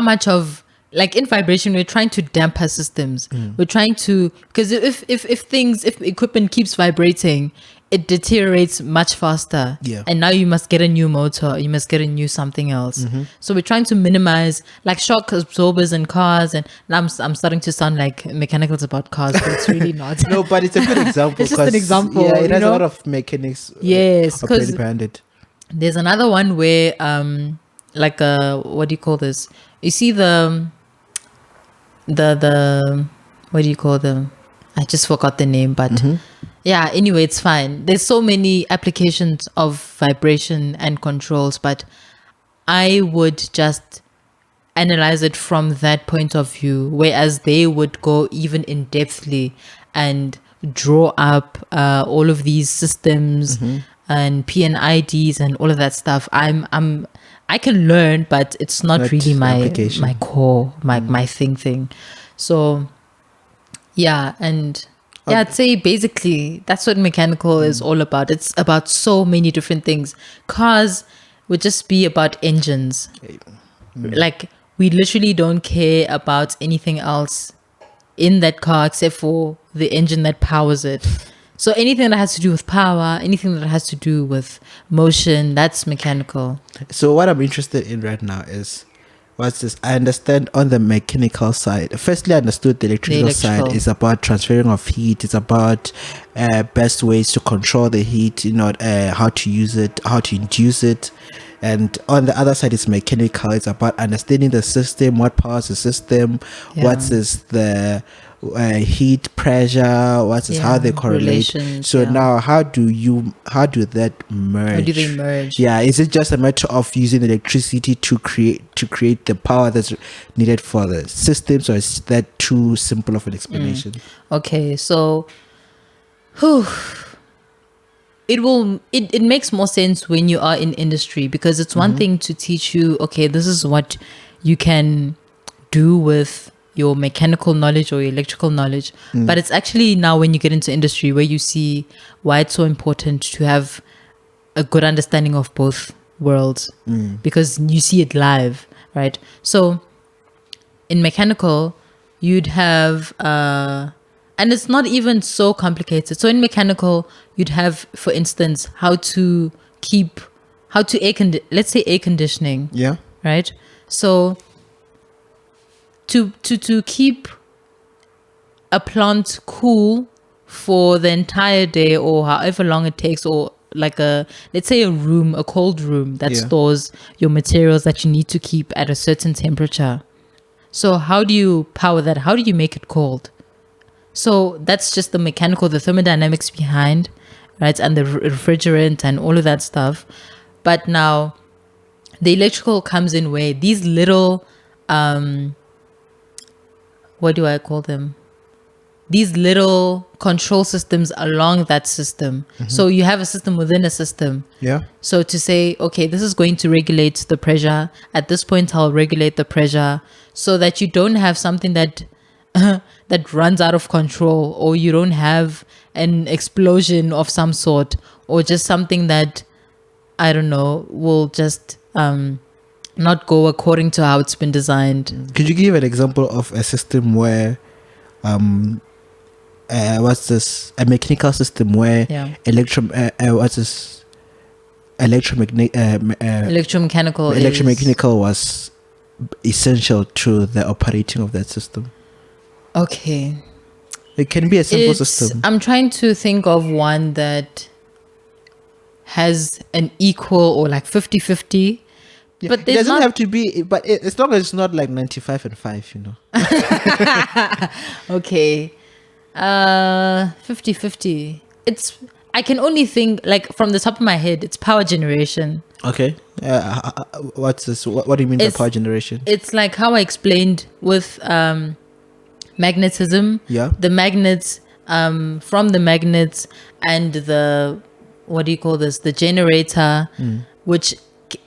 much of, like in vibration, we're trying to damper systems. We're trying to, because if equipment keeps vibrating, it deteriorates much faster. Yeah. And now you must get a new motor, you must get a new something else. So we're trying to minimize, like shock absorbers in cars, and I'm starting to sound like mechanicals about cars, but it's really not. No, but it's a good example. It's just an example, Yeah, it has you know? a lot of mechanics. Yes, operating behind it. There's another one where what do you call this? You see the what do you call them? I just forgot the name, but yeah, anyway, it's fine. There's so many applications of vibration and controls, but I would just analyze it from that point of view, whereas they would go even in depthly and draw up all of these systems and PNIDs and all of that stuff. I can learn, but it's not really my core, my thing. So yeah, and yeah, I'd say basically that's what mechanical is all about. It's about so many different things. Cars would just be about engines. Like, we literally don't care about anything else in that car except for the engine that powers it. So anything that has to do with power, anything that has to do with motion, that's mechanical. So what I'm interested in right now is, what's this? I understand on the mechanical side. Firstly, I understood the electrical side is about transferring of heat. It's about best ways to control the heat, how to use it, how to induce it. And on the other side, it's mechanical. It's about understanding the system, what powers the system, what is the heat, pressure, how they correlate. So now, how do that merge? How do they merge? Yeah, is it just a matter of using electricity to create the power that's needed for the systems, or is that too simple of an explanation? Okay, so it makes more sense when you are in industry, because it's one thing to teach you, okay, this is what you can do with your mechanical knowledge or your electrical knowledge, but it's actually now when you get into industry where you see why it's so important to have a good understanding of both worlds, because you see it live, right? So in mechanical, you'd have and it's not even so complicated. So in mechanical, you'd have, for instance, let's say air conditioning. Yeah. Right? So to keep a plant cool for the entire day or however long it takes, or like let's say a cold room that stores your materials that you need to keep at a certain temperature. So how do you power that? How do you make it cold? So that's just the mechanical, the thermodynamics behind, right? And the refrigerant and all of that stuff. But now the electrical comes in where these little, what do I call them? These little control systems along that system. So you have a system within a system. Yeah. So to say, okay, this is going to regulate the pressure. At this point, I'll regulate the pressure, so that you don't have something that that runs out of control, or you don't have an explosion of some sort, or just something that, I don't know, will just not go according to how it's been designed. Could you give an example of a system where a mechanical system where electromechanical was essential to the operating of that system? Okay. It can be a simple system. I'm trying to think of one that has an equal or like 50-50. Yeah, but it doesn't have to be, but as long as it's not like 95 and 5, Okay. 50-50. I can only think, like, from the top of my head, it's power generation. Okay. What's this? What do you mean by power generation? It's like how I explained with magnetism. Yeah. The magnets, from the magnets and the, what do you call this? The generator, which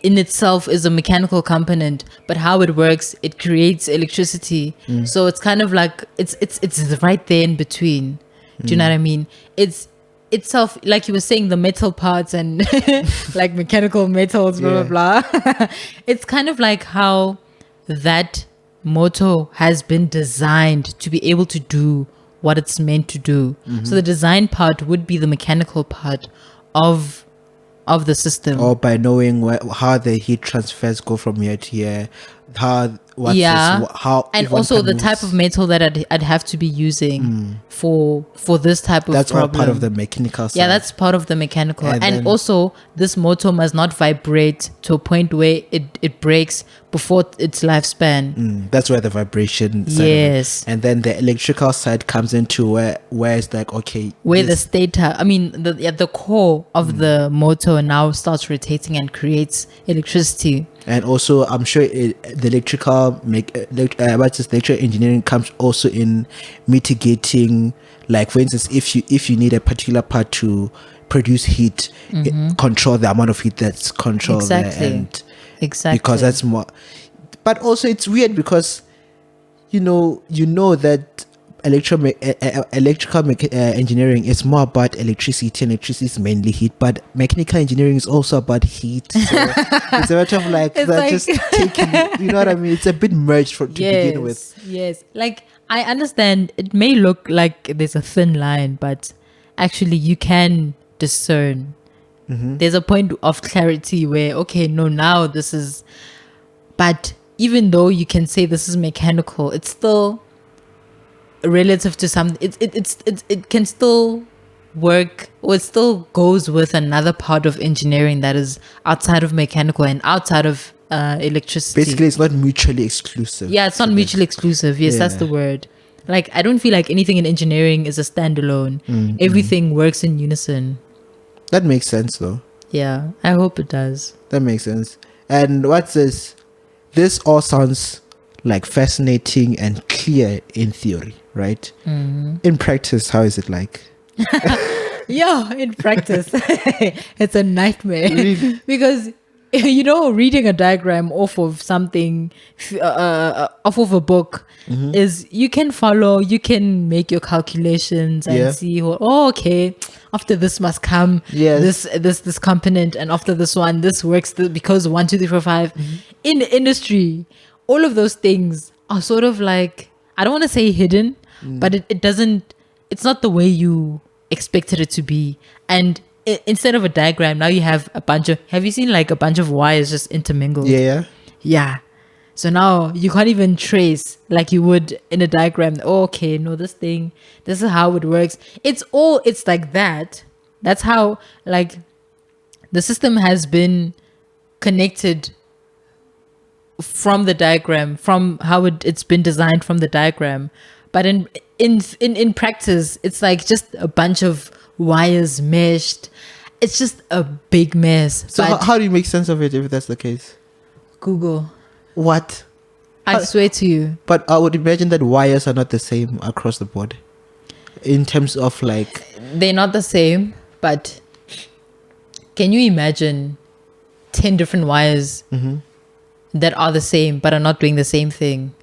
in itself is a mechanical component, but how it works, it creates electricity. So it's kind of like, it's right there in between. Do you know what I mean? It's itself, like you were saying, the metal parts and like mechanical metals, blah, blah, blah. It's kind of like how that motor has been designed to be able to do what it's meant to do. So the design part would be the mechanical part of the system. Or by knowing how the heat transfers go from here to here, and also the type of metal that I'd have to be using for this type of that's problem. All part of the mechanical side. Yeah, that's part of the mechanical. And also, this motor must not vibrate to a point where it breaks before its lifespan. That's where the vibration side yes. And then the electrical side comes into where it's like, okay, where the stator, the core of the motor now starts rotating and creates electricity. And also, I'm sure the electrical engineering comes also in mitigating, like for instance, if you need a particular part to produce heat, control the amount of heat that's controlled there, Exactly. and Exactly. because that's more. But also, it's weird because you know that engineering is more about electricity, and electricity is mainly heat, but mechanical engineering is also about heat. So it's a matter of like It's that, like- just taking, you know what I mean? It's a bit merged to begin with. Yes. Like, I understand it may look like there's a thin line, but actually you can discern. There's a point of clarity where, okay, no, now this is, but even though you can say this is mechanical, it's still relative to some, it can still work, or it still goes with another part of engineering that is outside of mechanical and outside of electricity. Basically, it's not mutually exclusive. Yeah, it's not mutually exclusive. Yes, that's Yeah. the word. Like, I don't feel like anything in engineering is a standalone. Everything works in unison. That makes sense, though. Yeah, I hope it does. That makes sense. And what's this? This all sounds like fascinating and clear in theory, right? In practice, how is it like? Yeah, in practice, it's a nightmare. Really? Because, reading a diagram off of something, off of a book, is, you can follow, you can make your calculations and Yeah. see, okay, after this must come Yes. this component, and after this one, this works because 1, 2, 3, 4, 5. In the industry, all of those things are sort of like, I don't want to say hidden, but it doesn't, it's not the way you expected it to be. And instead of a diagram, now you have have you seen like a bunch of wires just intermingled? Yeah. Yeah. So now you can't even trace like you would in a diagram. Oh, okay, no, this is how it works. It's like that. That's how, like, the system has been connected from the diagram, from how it's been designed from the diagram. But in practice, it's like just a bunch of wires meshed. It's just a big mess. So But how do you make sense of it if that's the case? Google, What? I swear to you. But I would imagine that wires are not the same across the board in terms of like. They're not the same, but can you imagine 10 different wires that are the same but are not doing the same thing?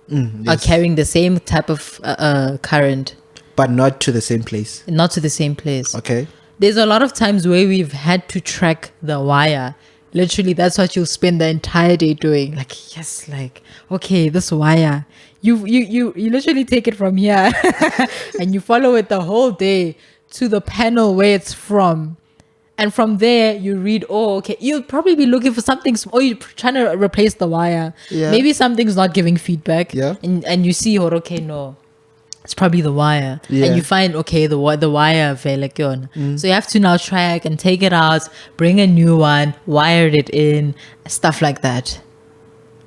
Are Yes. carrying the same type of current, But not to the same place. not to the same place. Okay. There's a lot of times where we've had to track the wire. Literally, that's what you'll spend the entire day doing. Like, yes, like, okay, this wire. You literally take it from here and you follow it the whole day to the panel where it's from. And from there, you read, oh, okay, you'll probably be looking for something, or you're trying to replace the wire. Yeah. Maybe something's not giving feedback. Yeah. And you see, oh, okay, no, it's probably the wire. Yeah. And you find, okay, the wire velekyon. So you have to now track and take it out, bring a new one, wire it in, stuff like that.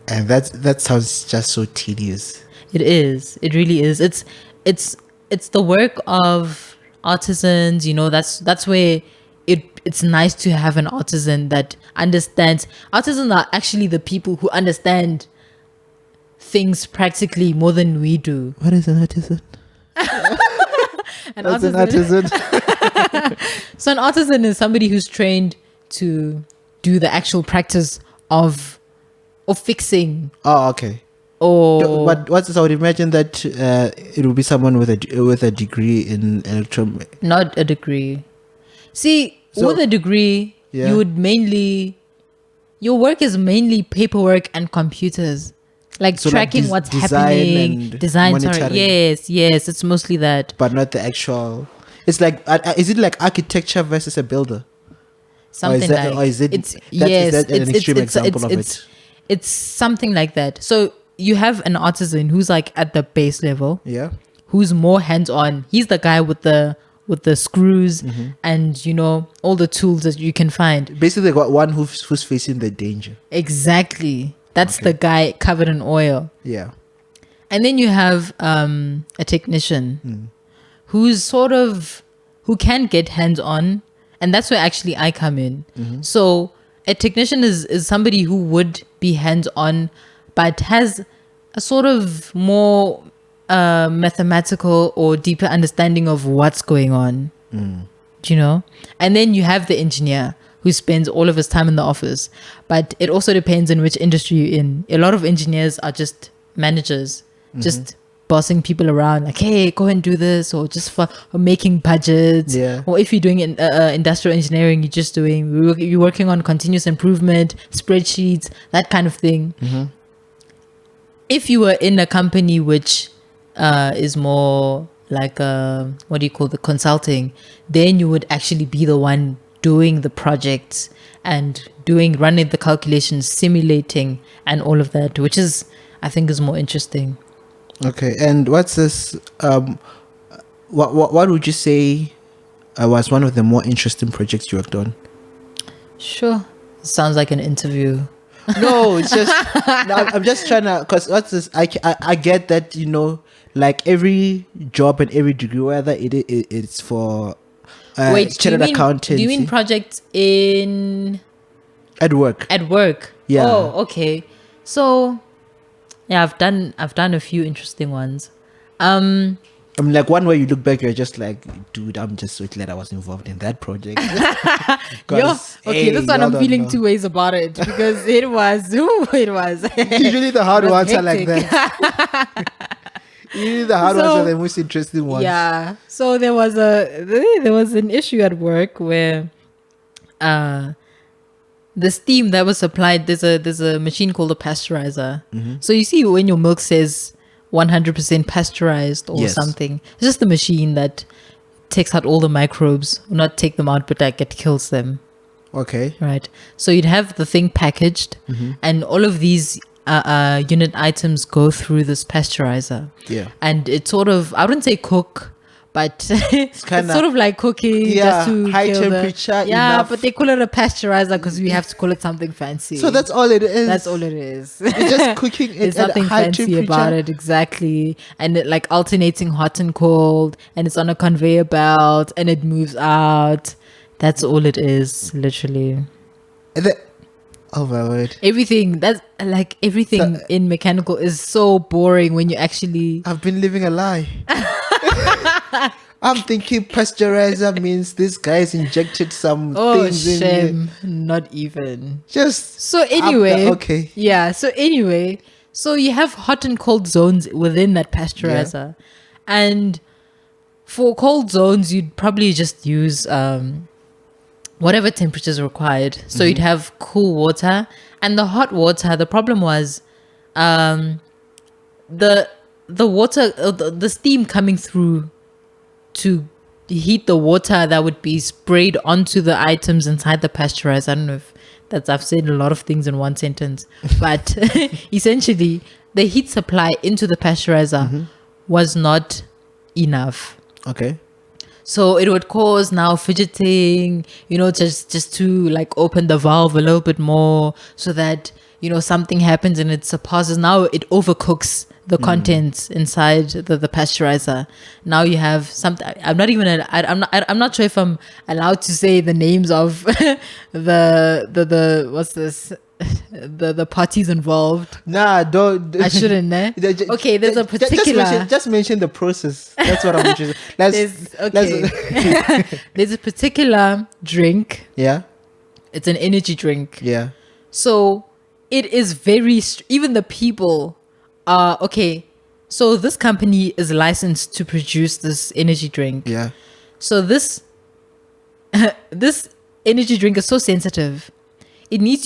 And that sounds just so tedious. It is. It really is. It's the work of artisans. That's where it's nice to have an artisan that understands. Artisans are actually the people who understand things practically more than we do. What is an artisan? An What's an artisan- artisan? So an artisan is somebody who's trained to do the actual practice of fixing Oh, okay. or But what's this? I would imagine that it would be someone with a degree in not a degree. See, So- with a degree, Yeah. you would your work is mainly paperwork and computers. Like So like tracking what's design happening, and design. Sorry, monitoring. yes, it's mostly that. but not the actual. It's like, is it like architecture versus a builder? Something that- like or is it- it's that- yes, is that an it's, extreme it's, example of it's, it? It's something like that. So you have an artisan who's like at the base level, Yeah. who's more hands-on. He's the guy with the screws and all the tools that you can find. Basically, got one who's facing the danger. Exactly. That's Okay. the guy covered in oil. Yeah. And then you have a technician who's who can get hands-on, and that's where actually I come in. So a technician is somebody who would be hands-on, but has a sort of more mathematical or deeper understanding of what's going on. Do you know? And then you have the engineer who spends all of his time in the office. But it also depends on which industry you're in. A lot of engineers are just managers, just bossing people around, like, hey, go and do this, or just for making budgets. Yeah. Or if you're doing industrial engineering, you're working on continuous improvement, spreadsheets, that kind of thing. If you were in a company which is more like what do you call the consulting, then you would actually be the one doing the projects and running the calculations, simulating, and all of that, which is, I think, is more interesting. Okay, and what's this? What would you say was one of the more interesting projects you worked on? Sure, sounds like an interview. No, it's just no, I'm just trying to, because what's this? I get that, you know, like every job and every degree, whether it's for chartered accountant. Do you mean projects in at work? At work. Yeah. Oh, okay. So yeah, I've done a few interesting ones. I mean, like one where you look back, you're just like, dude, I'm just so glad I was involved in that project. This one I'm feeling two ways about it, because it was usually the hard ones are like that. Usually the hard ones are the most interesting ones. Yeah. So there was an issue at work where the steam that was supplied, there's a machine called a pasteurizer. So you see when your milk says 100% pasteurized or something, it's just the machine that takes out all the microbes, not take them out, but like it kills them. Okay. Right. So you'd have the thing packaged, and all of these unit items go through this pasteurizer. Yeah. And it's sort of, I wouldn't say cook, but it's sort of like cooking, just to high kill temperature. enough. But they call it a pasteurizer because we have to call it something fancy. So that's all it is. That's all it is. It's just cooking it There's at nothing high fancy temperature. about it, exactly. And it, like, alternating hot and cold, and it's on a conveyor belt, and it moves out. That's all it is, literally. Oh my word! Everything in mechanical is so boring when you actually. I've been living a lie. I'm thinking pasteurizer means this guy's injected some things in shame. Not even. Just so anyway. Okay. Yeah. So anyway, so you have hot and cold zones within that pasteurizer, and for cold zones, you'd probably just use whatever temperature is required. So you'd have cool water, and the hot water. The problem was, the water, the steam coming through to heat the water that would be sprayed onto the items inside the pasteurizer. I don't know if I've said a lot of things in one sentence, but essentially the heat supply into the pasteurizer was not enough. Okay. So it would cause now fidgeting, just to like open the valve a little bit more so that, something happens and it surpasses. Now it overcooks the contents inside the pasteurizer. Now you have something. I'm not sure if I'm allowed to say the names of the what's this, the parties involved. Nah, don't. I shouldn't. Okay, there's a particular. Just mention the process. That's what I'm interested. There's a particular drink. Yeah. It's an energy drink. Yeah. So it is very. Even the people. Okay. So this company is licensed to produce this energy drink. Yeah. So this energy drink is so sensitive. It needs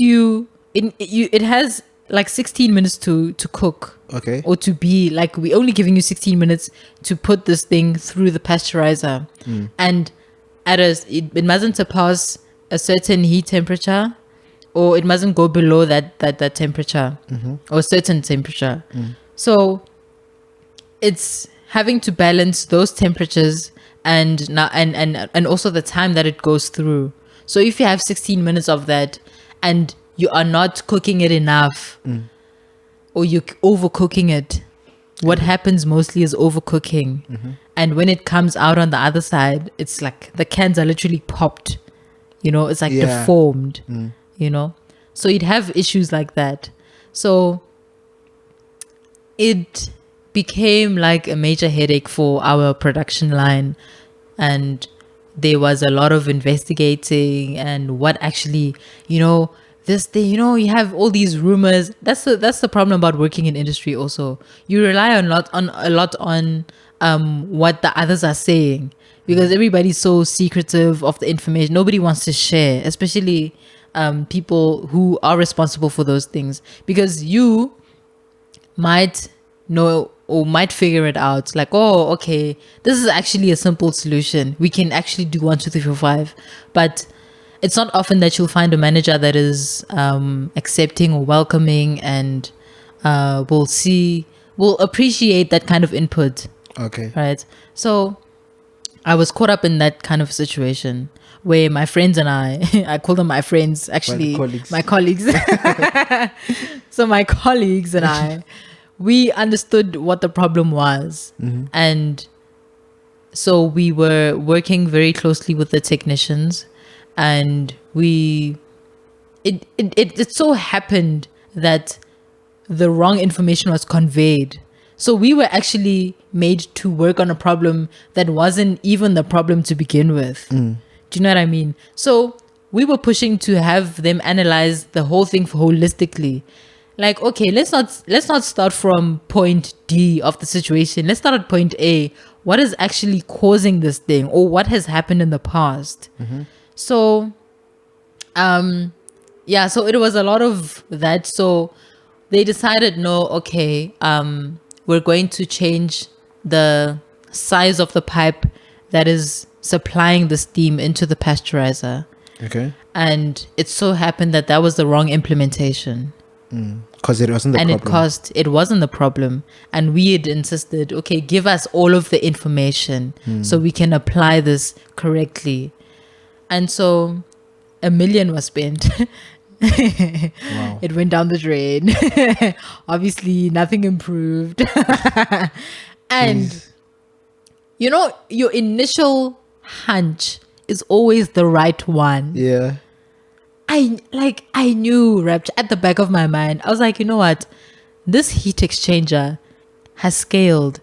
it has like 16 minutes to cook. Okay. Or to be like, we're only giving you 16 minutes to put this thing through the pasteurizer. And it mustn't surpass a certain heat temperature, or it mustn't go below that temperature, or a certain temperature. So it's having to balance those temperatures and also the time that it goes through. So if you have 16 minutes of that and you are not cooking it enough, or you're overcooking it, what happens mostly is overcooking. And when it comes out on the other side, it's like the cans are literally popped. It's like deformed. you know. So you'd have issues like that. So it became like a major headache for our production line, and there was a lot of investigating and what actually, you know, this thing, you know, you have all these rumors. That's the problem about working in industry. Also, you rely a lot on what the others are saying, because everybody's so secretive of the information. Nobody wants to share, especially people who are responsible for those things, because you might know or might figure it out, like, oh, okay, this is actually a simple solution, we can actually do 1 2 3 4 5. But it's not often that you'll find a manager that is accepting or welcoming, and will appreciate that kind of input. Okay. Right. So I was caught up in that kind of situation where my friends and I call them my friends, actually, colleagues. my colleagues. So my colleagues and I, we understood what the problem was. And so we were working very closely with the technicians, and it so happened that the wrong information was conveyed. So we were actually made to work on a problem that wasn't even the problem to begin with. Do you know what I mean? So we were pushing to have them analyze the whole thing holistically. Like, okay, let's not start from point D of the situation. Let's start at point A. What is actually causing this thing, or what has happened in the past? So, so it was a lot of that. So they decided, no, okay, we're going to change the size of the pipe that is supplying the steam into the pasteurizer. Okay. And it so happened that was the wrong implementation. Because it wasn't the problem. It wasn't the problem. And we had insisted, okay, give us all of the information so we can apply this correctly. And so $1 million was spent. Wow. It went down the drain. Obviously, nothing improved. And, you know, your initial hunch is always the right one. Yeah. I knew, Rapture, at the back of my mind. I was like, you know what? This heat exchanger has scaled,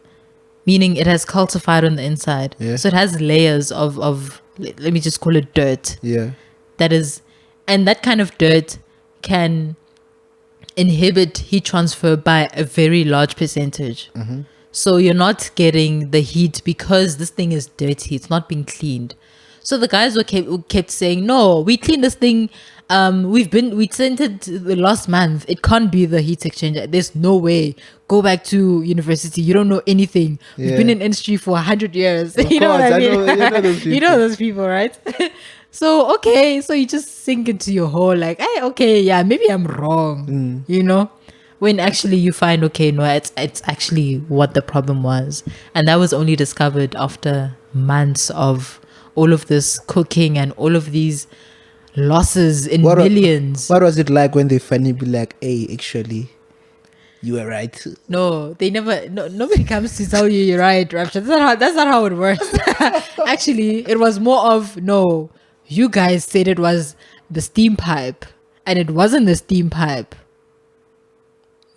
meaning it has calcified on the inside. Yeah. So it has layers of, let me just call it dirt. Yeah. And that kind of dirt can inhibit heat transfer by a very large percentage. So you're not getting the heat because this thing is dirty. It's not being cleaned. So the guys kept saying, no, we cleaned this thing. We sent it the last month. It can't be the heat exchanger. There's no way. Go back to university. You don't know anything. Yeah. We've been in industry for 100 years. Of You know course, what I mean? you know those people. You know those people, right? So, okay. So you just sink into your hole like, hey, okay, yeah, maybe I'm wrong. You know? When actually you find, okay, no, it's actually what the problem was. And that was only discovered after months of all of this cooking and all of these losses in millions. What was it like when they finally be like, hey, actually, you were right? No, they never. No, nobody comes to tell you you're right, Rapture. That's not how it works. Actually, it was more of, no, you guys said it was the steam pipe, and it wasn't the steam pipe.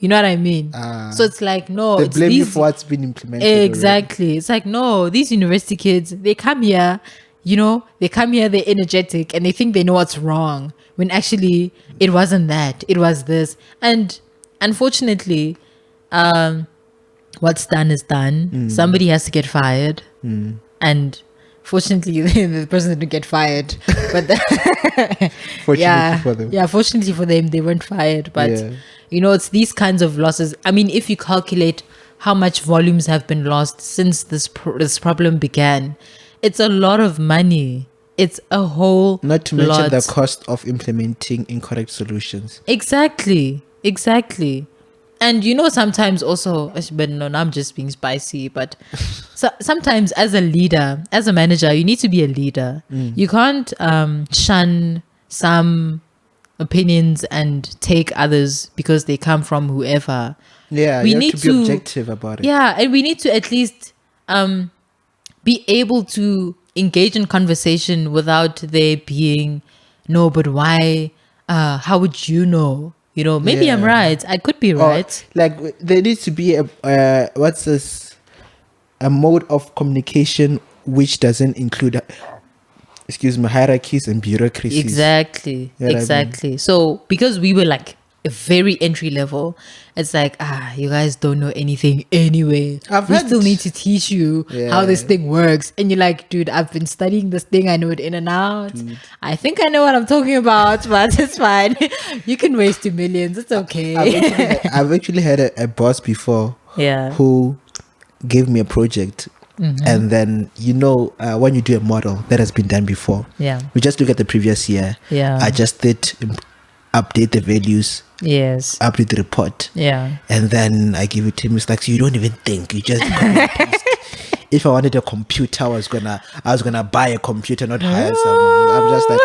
You know what I mean? So it's like, no, they blame you for what's been implemented. Exactly. Already. It's like, no, these university kids, they come here, you know, they're energetic and they think they know what's wrong, when actually it wasn't that. It was this. And unfortunately, what's done is done. Somebody has to get fired. And fortunately, the person didn't get fired. But fortunately for them. Yeah, fortunately for them, they weren't fired. But, you know, it's these kinds of losses. I mean, if you calculate how much volumes have been lost since this problem began, it's a lot of money. It's a whole Not to mention lot. the cost of implementing incorrect solutions. Exactly. And you know, sometimes also, but no, I'm just being spicy, but sometimes as a leader, as a manager, you need to be a leader. You can't shun some opinions and take others because they come from whoever. Yeah, we you need have to be objective about it. Yeah, and we need to at least be able to engage in conversation without there being, no, but why? how would you know? You know, maybe I'm Yeah. right. I could be Or right. like there needs to be a what's this, a mode of communication which doesn't include, excuse me, hierarchies and bureaucracies. Exactly. You know what I mean? Exactly. So because we were like a very entry level, it's like, you guys don't know anything anyway. I've We had- still need to teach you how this Yeah. thing works. And you're like, dude, I've been studying this thing. I know it in and out. I think I know what I'm talking about, but it's fine. You can waste your millions. It's okay. I've actually had a boss before Yeah. who gave me a project. And then when you do a model that has been done before, Yeah. we just look at the previous year, Yeah. adjust it, update the values, Yes. update the report, Yeah. and then I give it to him. It's like, so you don't even think, you just copy and paste. If I wanted a computer, I was gonna buy a computer, not hire someone. I'm just like,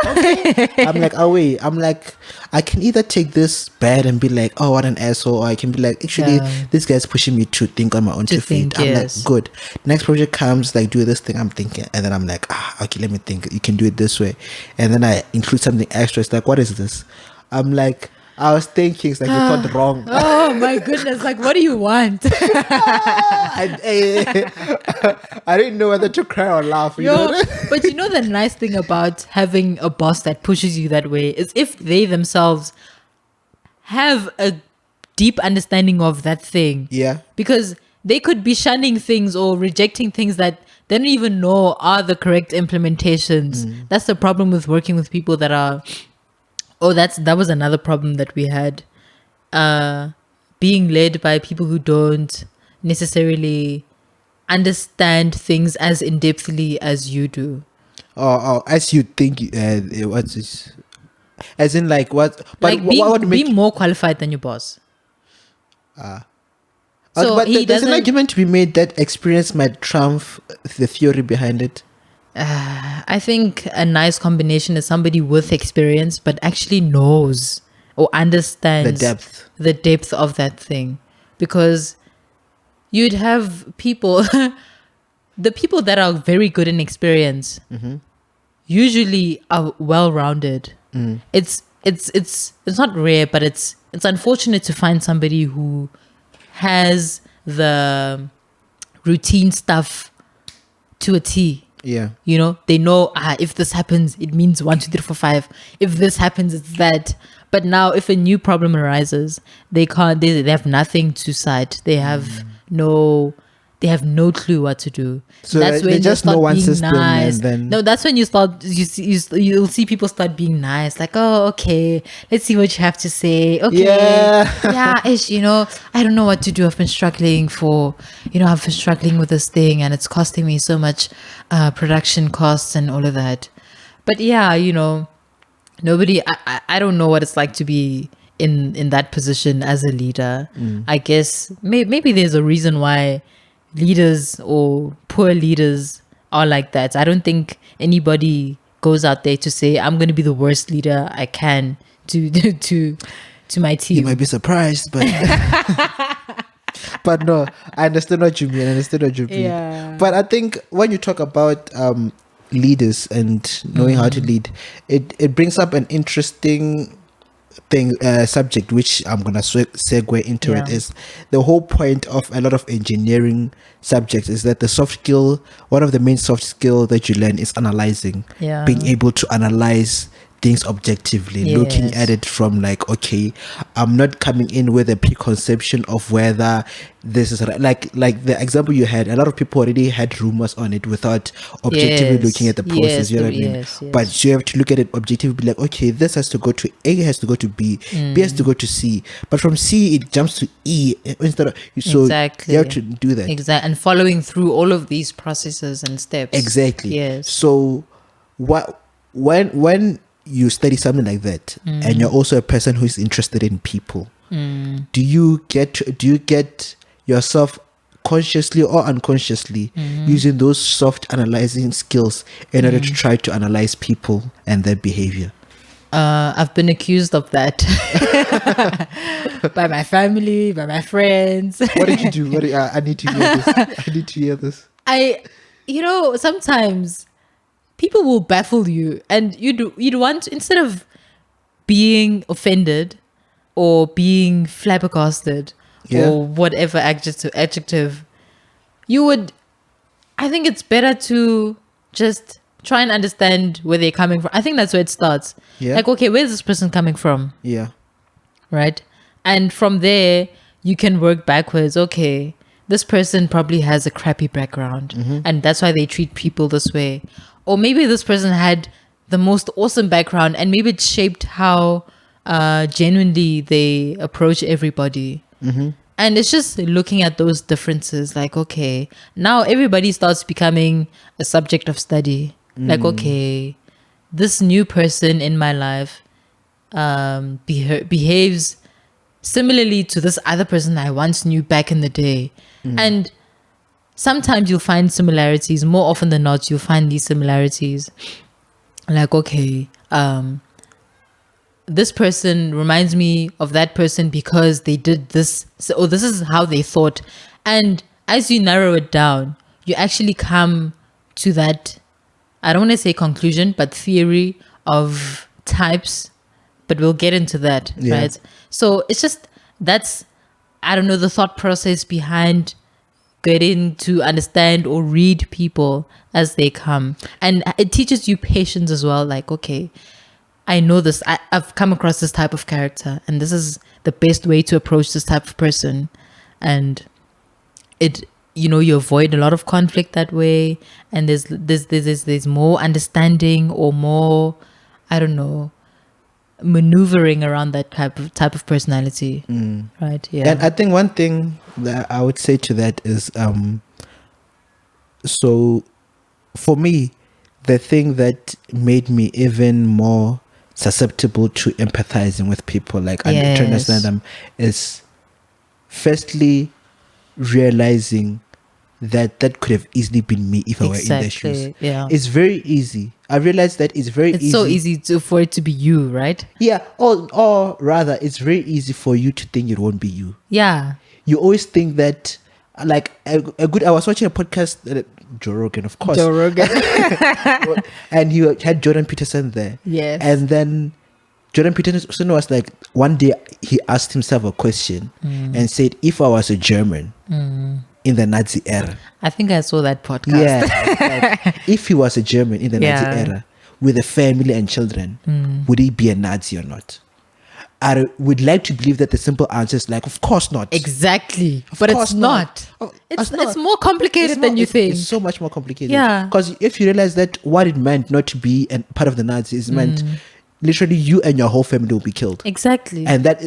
okay. I'm like, oh wait, I'm like, I can either take this bad and be like, oh what an asshole, or I can be like, actually, Yeah. this guy's pushing me to think on my own To two feet. think, I'm yes. like, good. Next project comes, like, do this thing, I'm thinking, and then I'm like, okay, let me think. You can do it this way, and then I include something extra. It's like, what is this? I'm like, I was thinking, it's like, you thought wrong. Oh my goodness. Like, what do you want? I didn't know whether to cry or laugh. You Yo, know? but you know the nice thing about having a boss that pushes you that way is if they themselves have a deep understanding of that thing. Yeah. Because they could be shunning things or rejecting things that they don't even know are the correct implementations. That's the problem with working with people that are. Oh, that was another problem that we had. Being led by people who don't necessarily understand things as in depthly as you do. Or as you think, what's this? As in, like, what? But Like what would make? being more qualified than your boss. So But he there's an doesn't. argument to be made that experience might trump the theory behind it. I think a nice combination is somebody with experience but actually knows or understands the depth of that thing. Because you'd have people, the people that are very good in experience usually are well-rounded. It's not rare, but it's unfortunate to find somebody who has the routine stuff to a T. Yeah. You know, they know, if this happens, it means 1, 2, 3, 4, 5. If this happens, it's that. But now if a new problem arises, they have nothing to cite. They have no clue what to do. So that's they when just you start know one being system nice. and then- No, that's when you'll see people start being nice. Like, oh, okay, let's see what you have to say. Okay, Yeah. ish. You know, I don't know what to do. I've been struggling with this thing, and it's costing me so much production costs and all of that. But yeah, you know, nobody. I don't know what it's like to be in that position as a leader. I guess maybe there's a reason why leaders or poor leaders are like that. I don't think anybody goes out there to say, I'm going to be the worst leader I can to my team. You might be surprised, but but no, I understand what you mean. Yeah. But I think when you talk about leaders and knowing how to lead, it brings up an interesting subject which I'm gonna segue into. It is the whole point of a lot of engineering subjects is that one of the main soft skill that you learn is analyzing. Being able to analyze things objectively, looking at it from like, okay, I'm not coming in with a preconception of whether this is right. Like the example you had, a lot of people already had rumors on it without objectively looking at the process. You know what I mean? But you have to look at it objectively, be like, okay, this has to go to A, has to go to B, B has to go to C, but from C it jumps to E instead of so. Exactly. You have to do that and following through all of these processes and steps. exactly. Yes. So when you study something like that and you're also a person who is interested in people, do you get yourself consciously or unconsciously using those soft analyzing skills in order to try to analyze people and their behavior? I've been accused of that by my family, by my friends. What did you do? I need to hear this. Sometimes people will baffle you, and you'd want, instead of being offended or being flabbergasted Yeah. or whatever adjective, you would, I think it's better to just try and understand where they're coming from. I think that's where it starts. Yeah. Like, okay, where's this person coming from? Yeah. Right? And from there, you can work backwards. Okay, this person probably has a crappy background and that's why they treat people this way. Or maybe this person had the most awesome background and maybe it shaped how genuinely they approach everybody. And it's just looking at those differences like, okay, now everybody starts becoming a subject of study. Like, okay, this new person in my life behaves similarly to this other person I once knew back in the day. And sometimes you'll find similarities. More often than not, you'll find these similarities. Like, okay, this person reminds me of that person because they did this. So this is how they thought. And as you narrow it down, you actually come to that, I don't want to say conclusion, but theory of types. But we'll get into that, right? So it's just, that's, I don't know, the thought process behind getting to understand or read people as they come. And it teaches you patience as well. Like, okay, I know this, I've come across this type of character and this is the best way to approach this type of person. And it, you know, you avoid a lot of conflict that way. And there's more understanding or more, I don't know, maneuvering around that type of personality. Right? Yeah. And I think one thing that I would say to that is, so for me, the thing that made me even more susceptible to empathizing with people, like trying to understand them, is firstly realizing that could have easily been me if I were in their shoes. Yeah. It's very easy. I realized that it's easy. So easy for it to be you, right? Yeah. Or rather, it's very easy for you to think it won't be you. Yeah. You always think that, like a good. I was watching a podcast, Joe Rogan, of course. Joe Rogan. And he had Jordan Peterson there. Yes. And then Jordan Peterson was like, one day he asked himself a question and said, if I was a German in the Nazi era. I think I saw that podcast. Yeah. Like, if he was a German in the Nazi era with a family and children, would he be a Nazi or not? I would like to believe that the simple answer is like, of course not. Exactly. But it's not. It's more complicated than you think. It's so much more complicated. Yeah. Because if you realize that what it meant not to be a part of the Nazis meant literally you and your whole family will be killed. Exactly. And that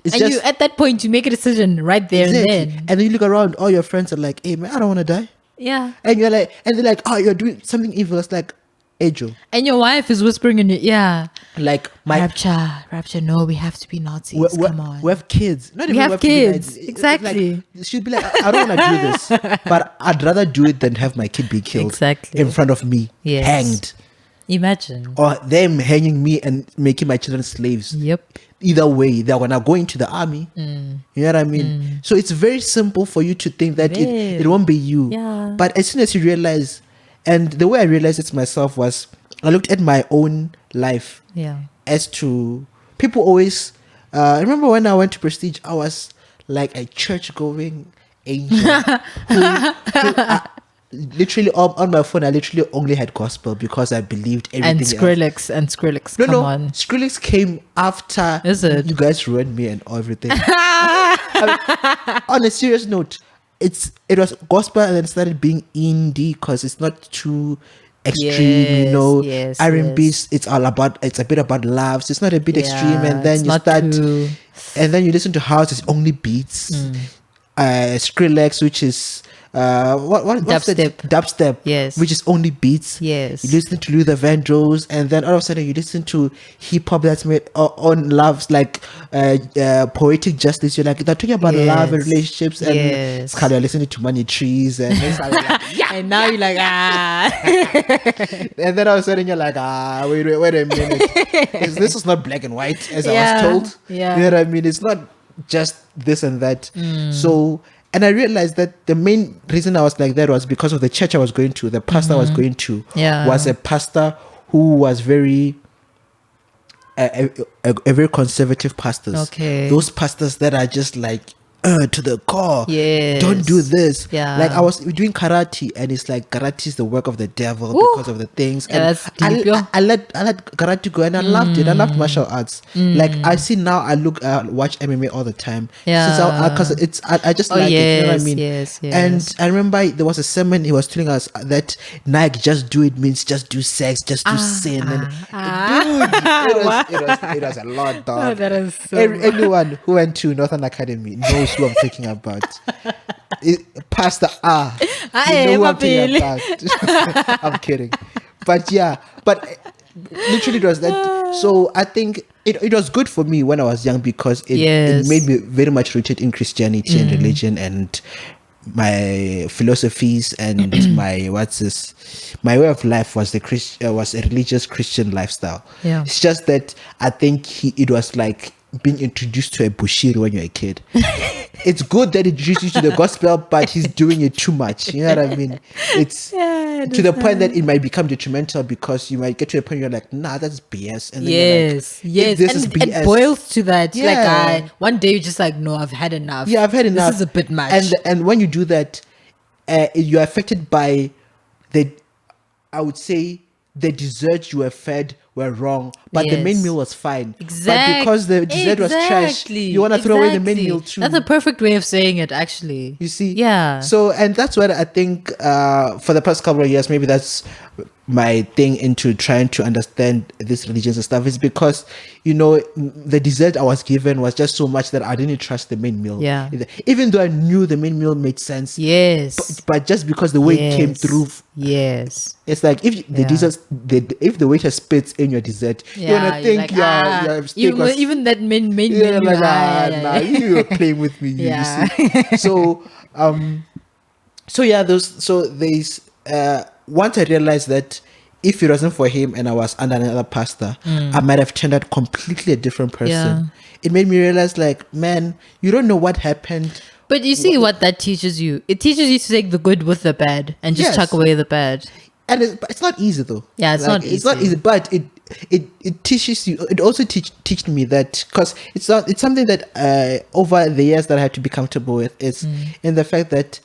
it's and just, you, at that point, you make a decision right there and then. And then you look around, all your friends are like, hey man, I don't want to die. Yeah. And you're like, and they're like, oh, you're doing something evil. It's like, hey Joe. And your wife is whispering in your ear. Like, Rapture, no, we have to be Nazis. Come on. We have kids. Not we even have kids. Exactly. Like, she'd be like, I don't want to do this, but I'd rather do it than have my kid be killed in front of me, hanged. Imagine. Or them hanging me and making my children slaves. Yep. Either way, they're gonna go into the army. You know what I mean? So it's very simple for you to think that it won't be you. Yeah. But as soon as you realize, and the way I realized it myself was, I looked at my own life. Yeah. As to people always, I remember when I went to Prestige, I was like a church going angel. Literally on my phone, I literally only had gospel because I believed everything. And Skrillex. Come on. Skrillex came after. Is it? You guys ruined me and everything. I mean, on a serious note, it was gospel and then started being indie because it's not too extreme, you know. R&B, it's a bit about love, so it's not a bit extreme. And then you start, and then you listen to house, it's only beats. Skrillex, which is what's dubstep, yes, which is only beats. Yes, you listen to Luther Vandross, and then all of a sudden you listen to hip hop that's made on loves, like poetic justice. You're like, they're talking about love and relationships, and it's kind of listening to Money Trees, and it's like, and now you're like, and then all of a sudden you're like, wait a minute, this is not black and white as I was told. You know what I mean? It's not just this and that. So, and I realized that the main reason I was like that was because of the church I was going to. The pastor I was going to was a pastor who was very a very conservative pastors. Okay. Those pastors that are just like to the core. Yes. Don't do this. Yeah. Like I was doing karate, and it's like karate is the work of the devil Woo. because of the things. Yeah, And that's deep, yo. I let karate go, and I loved it. I loved martial arts. Like I see now, I watch MMA all the time. Yeah. Because I just Oh, like it. You know what I yes, mean? yes, And yes. I remember there was a sermon he was telling us that Nike just do it means just do sex, just do sin, and dude, it was a lot, dog. Oh, that is so Anyone who went to Northern Academy knows who I'm talking about. Pastor R. You know who I'm talking about. I'm kidding. But yeah, literally it was that. So I think it was good for me when I was young because it made me very much rooted in Christianity and religion and my philosophies and my way of life was was a religious Christian lifestyle. Yeah. It's just that I think it was like being introduced to a bushiri when you're a kid. It's good that it introduces you to the gospel, but he's doing it too much. You know what I mean? It's to the point that it might become detrimental because you might get to a point where you're like, nah, that's BS. And then yes, you're like, yes. this is And BS. it boils to that. Yeah. Like one day you're just like, no, I've had enough. Yeah, I've had enough. This is a bit much. And when you do that, you're affected by I would say the desserts you were fed were wrong, but the main Yes. meal was fine. Exactly. But because the dessert was trash, you want to throw away the main meal too. That's a perfect way of saying it, actually. You see? Yeah. So, and that's what I think for the past couple of years, maybe that's my thing into trying to understand these religions and stuff, is because, the dessert I was given was just so much that I didn't trust the main meal. Yeah. Even though I knew the main meal made sense. Yes. But just because the way it came through. Yes. It's like if the dessert, if the waiter spits in your dessert, you're gonna think your steak was, even that main you're menu. like, nah, you were playing with me. Yeah. You see? So there's once I realized that if it wasn't for him and I was under another pastor, I might have turned out completely a different person. Yeah. It made me realize, like, man, you don't know what happened. But you see what that teaches you. It teaches you to take the good with the bad and just Yes. chuck away the bad. And it's not easy though. Yeah, it's not It's not easy. easy, but it teaches you. It also teach me that, because it's something that over the years that I had to be comfortable with is in the fact that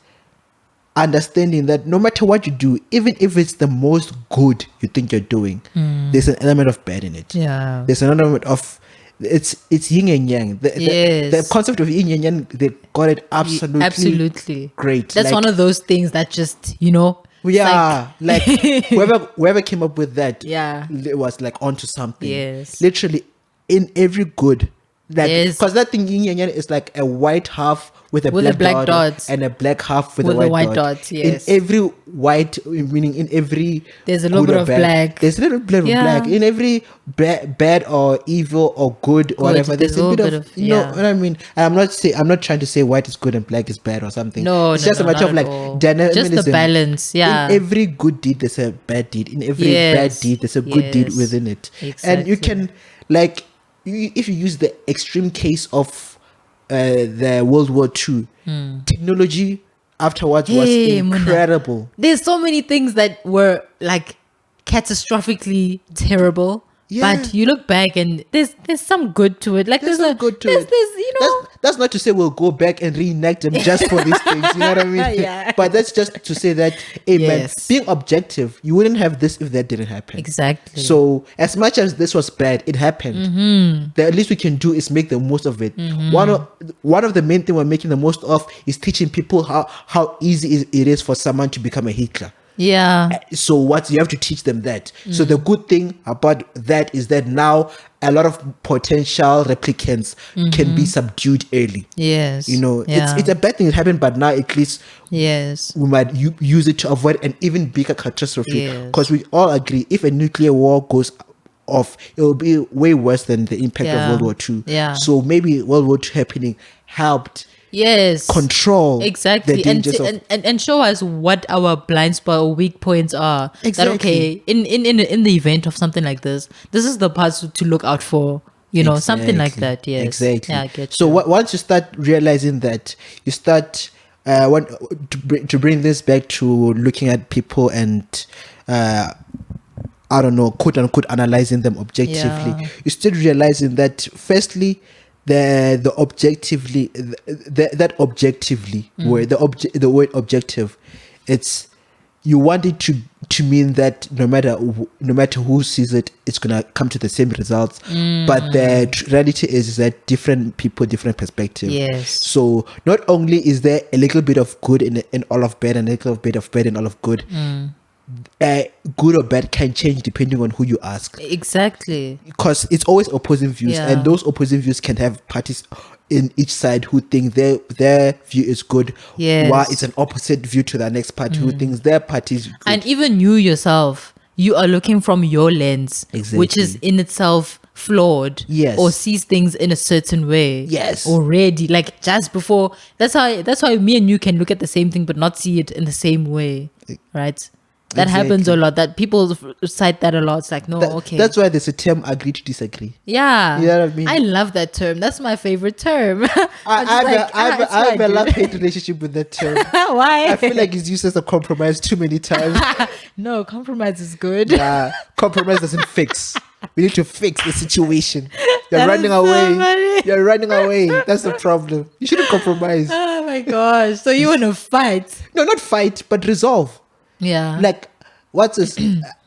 understanding that no matter what you do, even if it's the most good you think you're doing, there's an element of bad in it. Yeah. There's an element of it's yin and yang. The concept of yin and yang, they got it absolutely great. That's one of those things that just, yeah, like whoever came up with that, Yeah. it was like onto something. Yes. Literally in every good, like, Yes. because that thing yin and yang is like a white half with a With black, a black dot dot. and a black half with With a a white white dot. dot, yes. In every white, meaning in every There's a little good bit or of bad, black. There's a little bit of Yeah. black in every bad or evil or good or whatever. There's There's a a little bit of, bit of- you know yeah. what I mean. I'm not trying to say white is good and black is bad or something. No, it's no, just no, a matter not of at like all. dynamism. Just the balance, yeah. In every good deed, there's a bad deed. In every bad Yes. deed, there's a good deed Yes. within it. And you Exactly. can, like, if you use the extreme case of the World War II, technology afterwards was Hey, Muna. incredible. There's so many things that were like catastrophically terrible. Yeah. But you look back and there's some good to it. Like There's there's some good to it. There's That's not to say we'll go back and reenact them just for these things. You know what I mean? Yeah. But that's just to say that, hey, man, Yes. being objective, you wouldn't have this if that didn't happen. Exactly. So as much as this was bad, it happened. The least we can do is make the most of it. One of the main thing we're making the most of is teaching people how easy it is for someone to become a Hitler. Yeah. So what you have to teach them that. So the good thing about that is that now a lot of potential replicants can be subdued early. Yes. Yeah. It's a bad thing that happened, but now at least Yes. we might use it to avoid an even bigger catastrophe. Yes. Because we all agree, if a nuclear war goes off, it will be way worse than the impact of Yeah. World War II. Yeah. So maybe World War II happening helped Yes. control Exactly. the dangers And show us what our blind spot or weak points are. That Exactly. okay, in the event of something like this is the parts to look out for. Something like Exactly. that. Yes. Exactly. Yeah, I get So you. once you start realizing that, you start to bring this back to looking at people and I don't know, quote unquote, analyzing them objectively. Yeah. You still realizing that, firstly, the objectively, that objectively, where the word objective, it's, you want it to mean that no matter who sees it, it's gonna come to the same results. But the reality is that different people, different perspective. Yes. So not only is there a little bit of good in all of bad, and a little bit of bad in all of good, good or bad can change depending on who you ask. Exactly. Because it's always opposing views, Yeah. and those opposing views can have parties in each side who think their view is good, Yes. while it's an opposite view to the next party who thinks their party is good. And even you yourself, you are looking from your lens, which is Exactly. in itself flawed. Yes. Or sees things in a certain way. Yes. Already. Like just before. That's why me and you can look at the same thing but not see it in the same way. Right? That happens a Exactly. lot. That people cite that a lot. It's like, no, okay. That's why there's a term, agree to disagree. Yeah. You know what I mean? I love that term. That's my favorite term. I have a love-hate relationship with that term. Why? I feel like it's used as a compromise too many times. No, compromise is good. Compromise doesn't fix. We need to fix the situation. You're That running is so away. funny. You're running away. That's the problem. You shouldn't compromise. Oh my gosh. So you want to fight? No, not fight, but resolve. Yeah. Like, what's this?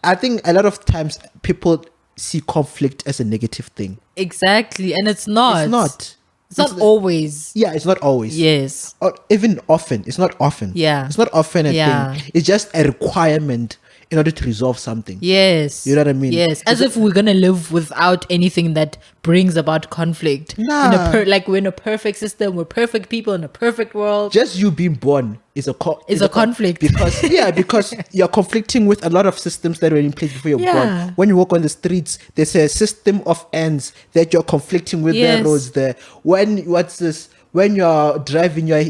I think a lot of times people see conflict as a negative thing. Exactly. And it's not. It's not. It's not always. Yeah, it's not always. Yes. Or even often. It's not often. Yeah. It's not often a Yeah. thing. It's just a requirement in order to resolve something. Yes. You know what I mean? Yes. As if we're gonna live without anything that brings about conflict. Nah. Like we're in a perfect system, we're perfect people in a perfect world. Just you being born is a conflict. because you're conflicting with a lot of systems that were in place before you're Yeah. born. When you walk on the streets, there's a system of ends that you're conflicting with. Yes. The roads there. When you're driving, you're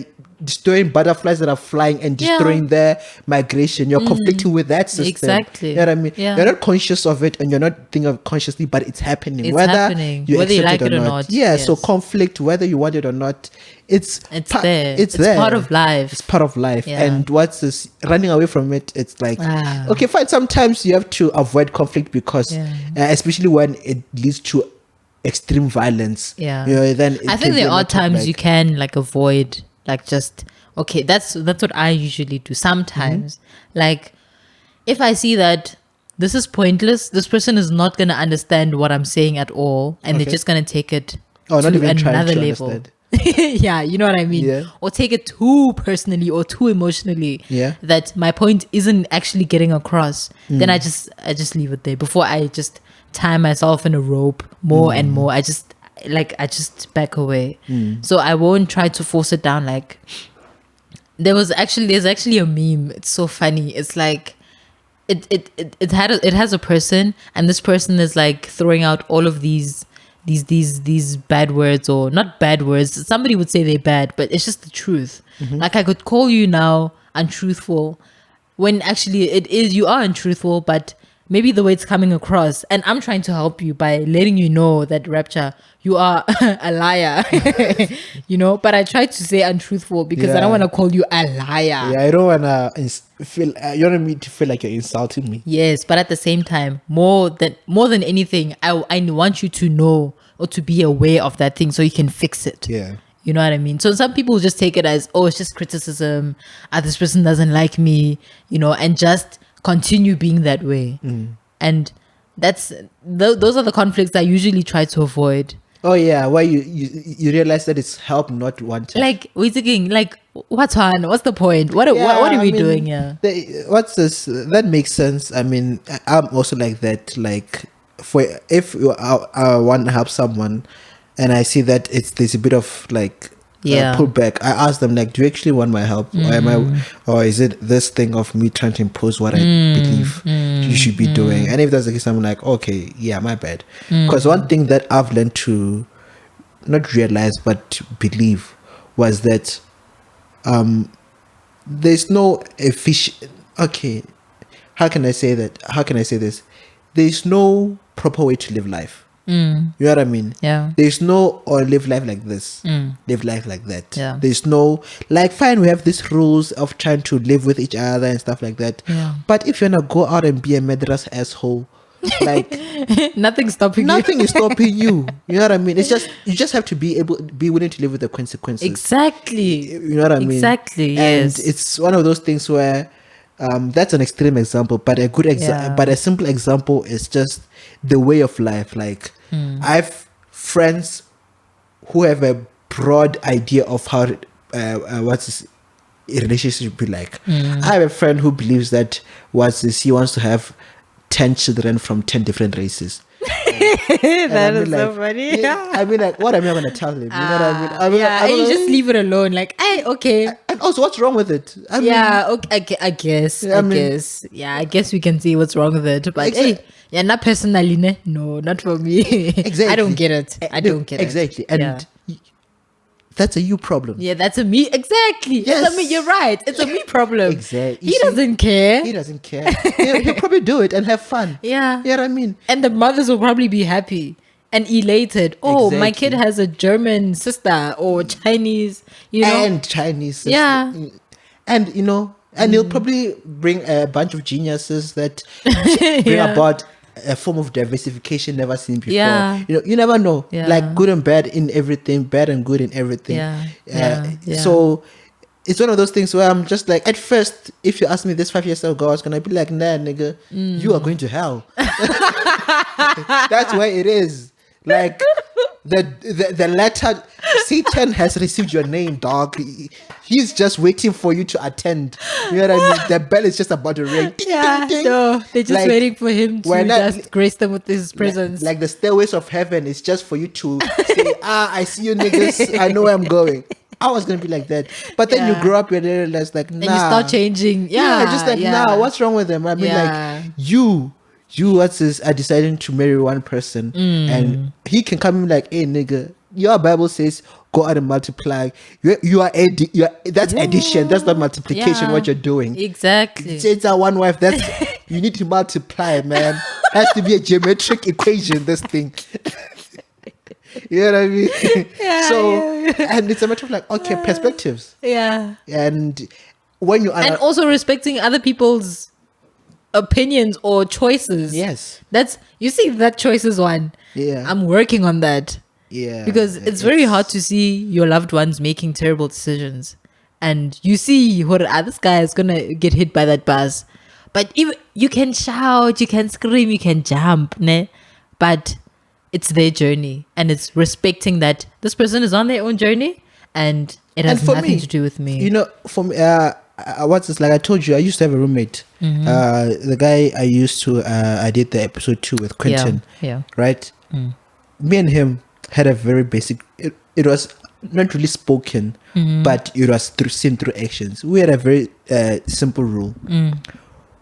destroying butterflies that are flying and Yeah. destroying their migration. You're conflicting with that system. Exactly. You know what I mean? Yeah. You're not conscious of it, and you're not thinking of it consciously, but it's happening. It's whether happening, you whether you accept like it or not. Yeah. So Yes. conflict, whether you want it or not, it's There. It's It's there. part of life. It's part of life. Yeah. And what's this, running away from it? It's like, Ah. okay, fine. Sometimes you have to avoid conflict because, Yeah. especially when it leads to extreme violence. Yeah. You know, then it I can think be there a are lot of, times like- you can like avoid, like just okay. That's what I usually do. Sometimes, Mm-hmm. like if I see that this is pointless, this person is not gonna understand what I'm saying at all, and they're Okay. just gonna take it Oh, not to even trying another to level. understand. Yeah, you know what I mean. Yeah. Or take it too personally or too emotionally. Yeah. That my point isn't actually getting across. Mm. Then I just leave it there before I just tie myself in a rope more Mm. and more. I just back away. So I won't try to force it down. Like there's actually a meme. It's so funny. It's like it has a person, and this person is like throwing out all of these bad words, or not bad words. Somebody would say they're bad, but it's just the truth. Like I could call you now untruthful when actually you are untruthful, but maybe the way it's coming across, and I'm trying to help you by letting you know that Rapture, you are a liar. But I try to say untruthful because I don't Yeah. want to call you a liar. Yeah, I don't wanna feel. You don't want me to feel like you're insulting me. Yes, but at the same time, more than anything, I want you to know or to be aware of that thing so you can fix it. Yeah. You know what I mean? So some people just take it as, oh, it's just criticism. This person doesn't like me, and just continue being that way. And those are the conflicts I usually try to avoid. Oh yeah, why you realize that it's help not wanting. Like, we're thinking, like, what's the point? What are we doing here? What's this? That makes sense. I mean, I'm also like that. Like, if I want to help someone, and I see that there's a bit of like pullback, I ask them like, do you actually want my help, or is it this thing of me trying to impose what I believe you should be doing? And if that's the case, I'm like, okay, yeah, my bad. Because one thing that I've learned to not realize but believe was that there's no efficient. Okay, how can I say this? There's no proper way to live life. You know what I mean? Yeah. There's no, or live life like this, live life like that. Yeah. There's no, like, fine, we have these rules of trying to live with each other and stuff like that. Yeah. But if you wanna go out and be a madras asshole Like Nothing's stopping nothing you. is stopping you. You know what I mean? It's just you just have to be willing to live with the consequences. Exactly. You know what I mean? Exactly. And Yes. it's one of those things where that's an extreme example, but Yeah. but a simple example is just the way of life. Like I've friends who have a broad idea of how what's this a relationship should be like. I have a friend who believes that he wants to have 10 children from 10 different races. And That I is mean, so like, funny. yeah, I mean, like, what am I going to tell him? You know what I mean? I mean, Yeah, I and don't you know. just leave it alone. Like, hey, okay. And also, what's wrong with it? I mean, Yeah, okay, I guess. Yeah, I I mean- guess. Yeah, I guess we can see what's wrong with it. But Exact- hey, yeah, not personally, ne? No, not for me. exactly. I don't get it. I No, don't get exactly. it. And yeah. that's a you problem. Yeah, that's a me. Exactly. It's Yes. a me. You're right. It's a me problem. Exactly. You He see? doesn't care. He doesn't care. He'll probably do it and have fun. Yeah. You know what I mean? And the mothers will probably be happy and elated. Oh, my kid Exactly. has a German sister or Chinese, you know. And Chinese. Yeah. And, you know, and he'll probably bring a bunch of geniuses that bring Yeah. about a form of diversification never seen before. Yeah. You know, you never know. Yeah. Like good and bad in everything, bad and good in everything. Yeah. Yeah. So it's one of those things where I'm just like, at first, if you ask me this 5 years ago, I was gonna be like, nah, nigga, you are going to hell. That's where it is. Like the letter, Satan has received your name, dog. He's just waiting for you to attend. You know what I mean? The bell is just about to ring. Ding, Yeah, ding, ding. so they're just Like, waiting for him to we're not- just grace them with his presence. Like the stairways of heaven is just for you to say, I see you niggas. I know where I'm going. I was gonna be like that, but then Yeah. you grow up and you realize like, nah. and you start changing. Yeah, just like nah. What's wrong with them? I mean, Yeah. like you what's this? Are deciding to marry one person, and he can come in like, hey nigga, your Bible says go out and multiply. That's addition. That's not multiplication. Yeah. What you're doing. Exactly. It's a one wife. That's you need to multiply, man. Has to be a geometric equation. This thing. You know what I mean? Yeah, So, and it's a matter of like, okay, perspectives. Yeah. And when you And also respecting other people's opinions or choices. yes, That's you see that choices one. Yeah. I'm working on that. yeah, Because it's very hard to see your loved ones making terrible decisions. And you see this guy is gonna get hit by that bus. But even you can shout, you can scream, you can jump, ne? But it's their journey. And it's respecting that this person is on their own journey and it has for nothing me, to do with me. You know, for me, what's this? Like I told you, I used to have a roommate. Mm-hmm. The guy I used to, I did the episode 2 with Quentin. Yeah. Right. Me and him had a very basic. It was not really spoken, but it was seen through actions. We had a very simple rule.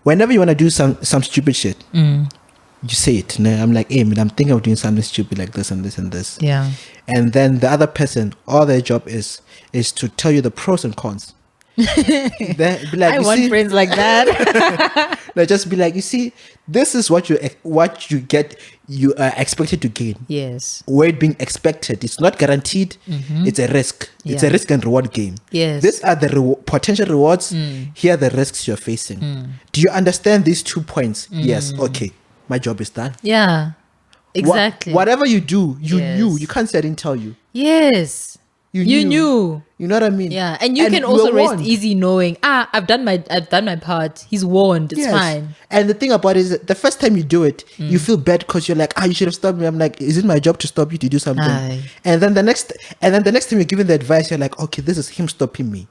Whenever you want to do some stupid shit, you say it. No? I'm like, hey man, I'm thinking of doing something stupid like this and this and this. Yeah. And then the other person, all their job is to tell you the pros and cons. Then be like, I you want see, friends like that. like, just be like, you see, this is what you get. You are expected to gain. Yes. Where it being expected, it's not guaranteed. It's a risk. It's a Yeah. risk and reward game. Yes. These are the potential rewards. Here are the risks you're facing. Do you understand these 2 points? Yes. Okay. My job is done. Yeah. Exactly. Whatever you do, you Yes. knew. You can't say I didn't tell you. Yes. You knew. You know what I mean? Yeah. And you can also rest easy knowing, I've done my part. He's warned. It's fine. And the thing about it is that the first time you do it, you feel bad because you're like, you should have stopped me. I'm like, is it my job to stop you to do something? Aye. And then the next time you're given the advice, you're like, okay, this is him stopping me.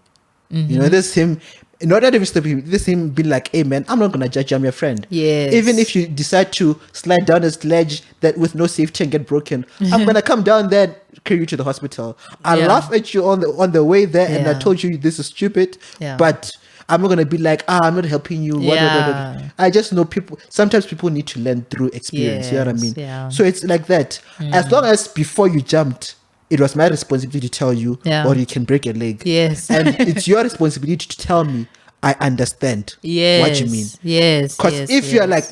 You know, this is him. In order to stop him, this him be like, hey man, I'm not gonna judge you, I'm your friend. Yes. Even if you decide to slide down a sledge that with no safety and get broken, I'm gonna come down there and carry you to the hospital. I Yeah. laugh at you on the way there, and I Yeah. told you this is stupid. Yeah. But I'm not gonna be like, I'm not helping you. Yeah. I just know people. Sometimes people need to learn through experience. You know what I Yes, mean? yeah. So it's like that. As long as before you jumped, it was my responsibility to tell you, Yeah. or you can break a leg. Yes. And it's your responsibility to tell me. I understand Yes. what you mean. Yes. Because yes, if you're yes. like,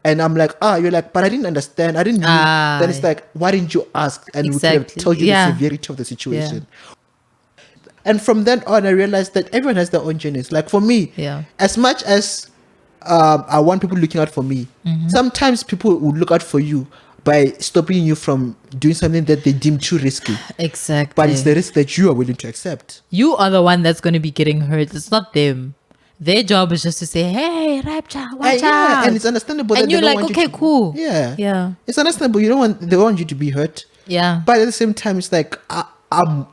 and I'm like, you're like, but I didn't understand. I didn't know. Then it's like, why didn't you ask? And we could have Exactly. told you Yeah. the severity of the situation. And from then on, I realized that everyone has their own journeys. Like for me, Yeah. as much as I want people looking out for me. Sometimes people would look out for you by stopping you from doing something that they deem too risky. Exactly. But it's the risk that you are willing to accept. You are the one that's going to be getting hurt. It's not them. Their job is just to say, "Hey, Rapture, watch out!" And it's understandable. And that you're they don't like, want "Okay, you to, cool." Yeah, Yeah. It's understandable. They want you to be hurt. Yeah. But at the same time, it's like I'm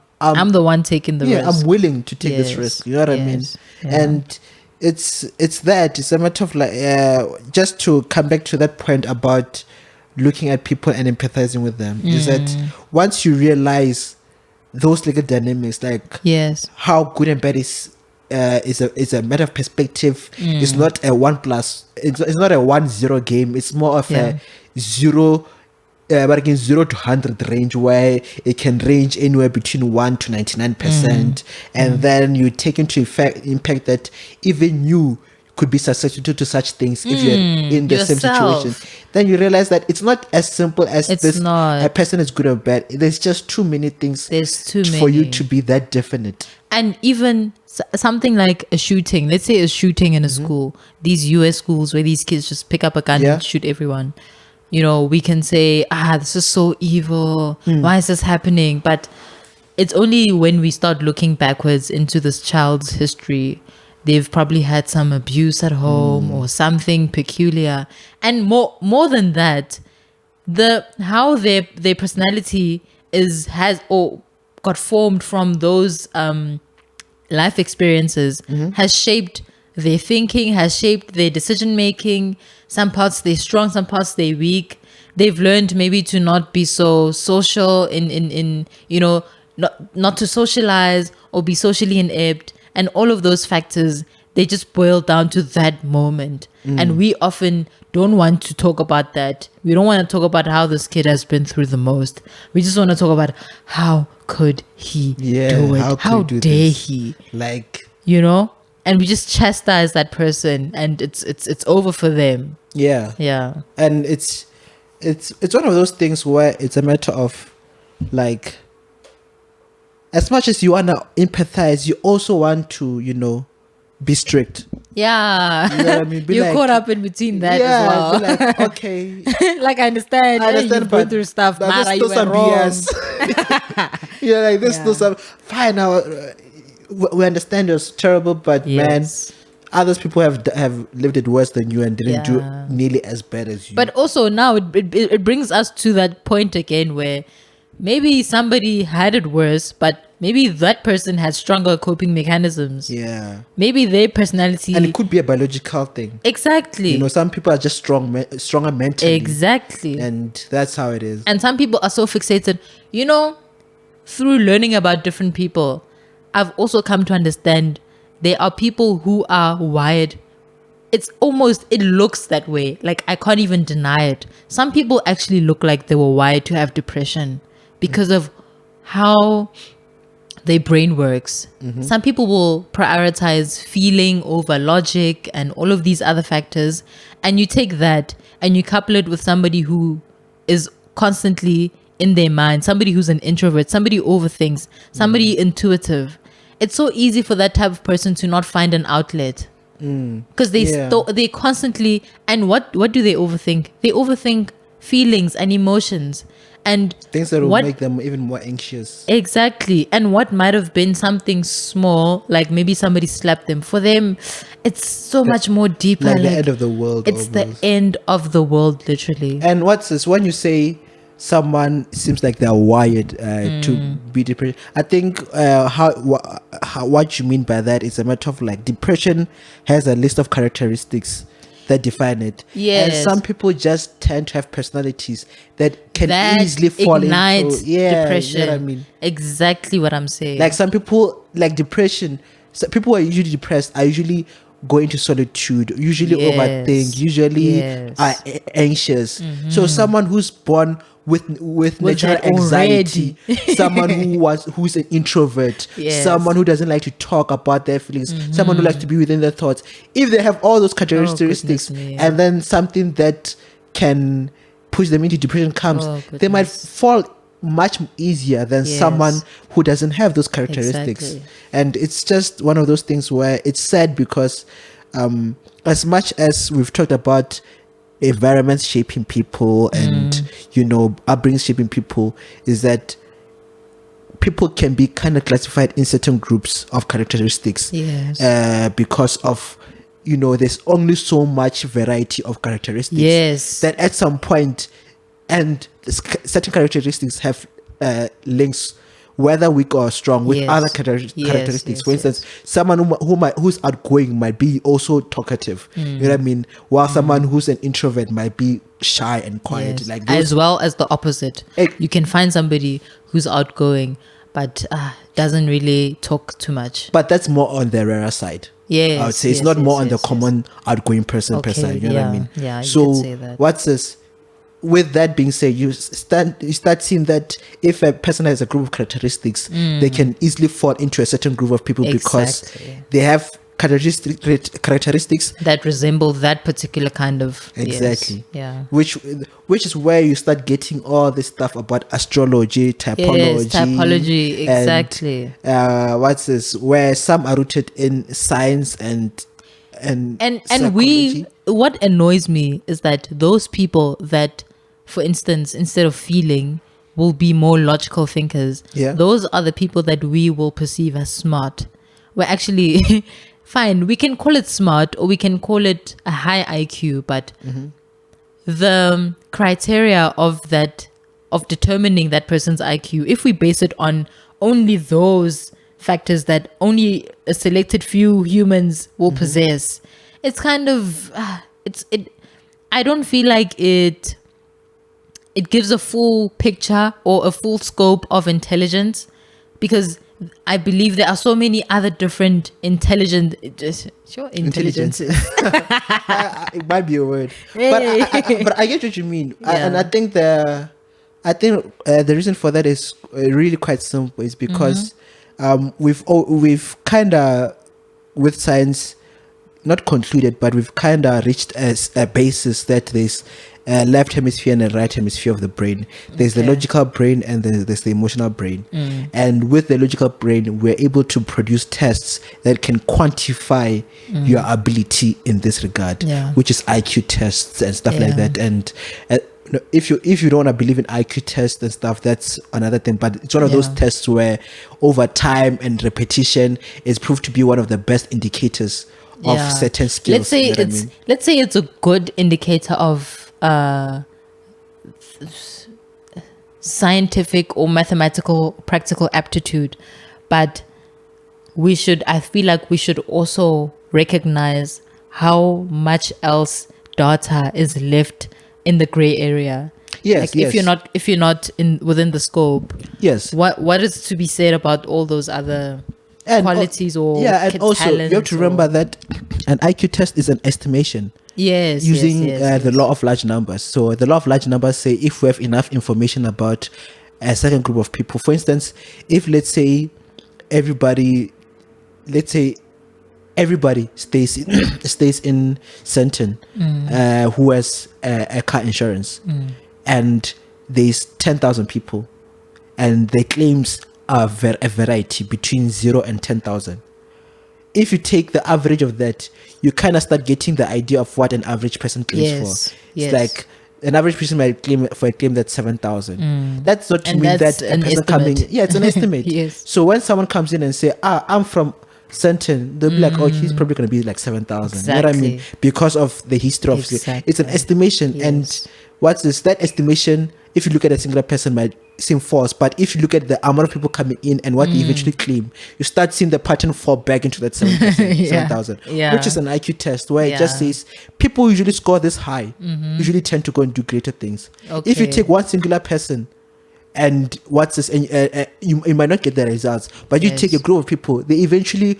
the one taking the risk. I'm willing to take this Yes, risk. You know what I mean? yes, yeah. And it's a matter of like just to come back to that point about looking at people and empathizing with them. Is that once you realize those little dynamics, like Yes. how good and bad is a matter of perspective. It's not a 1+. It's not a 1-0 game. It's more of Yeah. a 0. But again, 0 to 100 range, where it can range anywhere between 1 to 99%, and then you take into impact that even you could be susceptible to such things if you're in the same yourself. situation. Then you realize that it's not as simple as It's this. not. A person is good or bad. There's just too many things. There's too for you many. to be that definite. And even something like a shooting, let's say a shooting in a school, these US schools where these kids just pick up a gun Yeah. and shoot everyone. You know, we can say, this is so evil. Why is this happening? But it's only when we start looking backwards into this child's history, they've probably had some abuse at home or something peculiar. And more than that, how their personality got formed from those life experiences has shaped their thinking, has shaped their decision making. Some parts they're strong, some parts they're weak. They've learned maybe to not be so social in not to socialize or be socially inept, and all of those factors, they just boil down to that moment. And we often don't want to talk about that. We don't want to talk about how this kid has been through the most. We just want to talk about how could he do it? How dare he? Like, And we just chastise that person, and it's over for them. Yeah. And it's one of those things where it's a matter of like, as much as you want to empathize, you also want to be strict. Yeah. You know what I mean? Be You're like, caught up in between that as well. Be like, okay. Like, I understand. You've been but through stuff. there's Mara, still you some were wrong. BS. Like there's still some. Fine, now we understand it was terrible, but Yes. man, others people have lived it worse than you and didn't do Yeah. nearly as bad as you. But also now it brings us to that point again where maybe somebody had it worse, but maybe that person has stronger coping mechanisms. yeah, Maybe their personality. and it could be a biological thing. Exactly. Some people are just stronger mentally. Exactly. And that's how it is. And some people are so fixated. Through learning about different people, I've also come to understand there are people who are wired. It looks that way. Like, I can't even deny it. Some people actually look like they were wired to have depression because of how their brain works. Some people will prioritize feeling over logic and all of these other factors. And you take that and you couple it with somebody who is constantly in their mind, somebody who's an introvert, somebody who overthinks, somebody intuitive. It's so easy for that type of person to not find an outlet because they constantly. And what do they overthink? They overthink feelings and emotions and Things that will make them even more anxious. Exactly. And what might have been something small, like maybe somebody slapped them, for them it's so much more deeper. Like the end of the world. It's almost. the end of the world, literally. And what's this? When you say someone seems like they're wired to be depressed, I think what you mean by that is a matter of like depression has a list of characteristics that define it. Yes. And some people just tend to have personalities that can That easily fall ignites into depression. You know what I mean? Exactly what I'm saying. Like some people, like depression, so people who are usually depressed are usually go into solitude, usually Yes. overthink, usually Yes. are anxious. So someone who's born with natural that anxiety, someone who's an introvert, Yes. someone who doesn't like to talk about their feelings, someone who likes to be within their thoughts. If they have all those characteristics, goodness me. and then something that can push them into depression comes, they might goodness. fall much easier than Yes. someone who doesn't have those characteristics. Exactly. And it's just one of those things where it's sad because as much as we've talked about environments shaping people and upbringing shaping people, is that people can be kind of classified in certain groups of characteristics. Yes. Because of there's only so much variety of characteristics. Yes. That at some point, and certain characteristics have links, whether weak or strong, with other characteristics. For instance, someone who's outgoing might be also talkative. You know what I mean? While someone who's an introvert might be shy and quiet. Yes. Like those, as well as the opposite. You can find somebody who's outgoing but doesn't really talk too much. But that's more on the rarer side. Yes, I would say it's not more on the common outgoing person per se. You know what I mean? Yeah, you so could say that. what's this? With that being said, you start seeing that if a person has a group of characteristics, they can easily fall into a certain group of people because they have characteristics that resemble that particular kind of which is where you start getting all this stuff about astrology, typology, exactly. And, what's this? Where some are rooted in science and what annoys me is that those people that, for instance, instead of feeling, will be more logical thinkers. Yeah. Those are the people that we will perceive as smart. We're actually fine. We can call it smart or we can call it a high IQ, but the criteria of determining that person's IQ, if we base it on only those factors that only a selected few humans will possess, it's kind of I don't feel like it gives a full picture or a full scope of intelligence, because I believe there are so many other different intelligences. It might be a word, but I get what you mean. And I think the reason for that is really quite simple. Is because we've kind of, with science, not concluded, but we've kind of reached as a basis that there's a left hemisphere and a right hemisphere of the brain. There's the logical brain and there's the emotional brain. And with the logical brain, we're able to produce tests that can quantify your ability in this regard, which is IQ tests and stuff like that. And if you don't want to believe in IQ tests and stuff, that's another thing. But it's one of those tests where over time and repetition is proved to be one of the best indicators of certain skills. Let's say it's a good indicator of scientific or mathematical practical aptitude, but I feel like we should also recognize how much else data is left in the gray area. If you're not within the scope, what is to be said about all those other qualities and also you have to remember that an IQ test is an estimation. Using the law of large numbers. So the law of large numbers say if we have enough information about a certain group of people, for instance, if let's say everybody stays in Centon, who has a car insurance, and there's 10,000 people, and their claims are a variety between 0 and 10,000. If you take the average of that, you kind of start getting the idea of what an average person claims for. It's like an average person might claim for a claim that's 7,000. That's not to mean that a person coming. It's an estimate. So when someone comes in and say, I'm from Centon, they'll be like, he's probably going to be like 7,000. You know what I mean? Because of the history of it. It's an estimation. And what's this? That estimation, if you look at a singular person, might seem false, but if you look at the amount of people coming in and what they eventually claim, you start seeing the pattern fall back into that 7,000, which is an IQ test where it just says people usually score this high, usually tend to go and do greater things. If you take one singular person and what's this, and you might not get the results, but you take a group of people, they eventually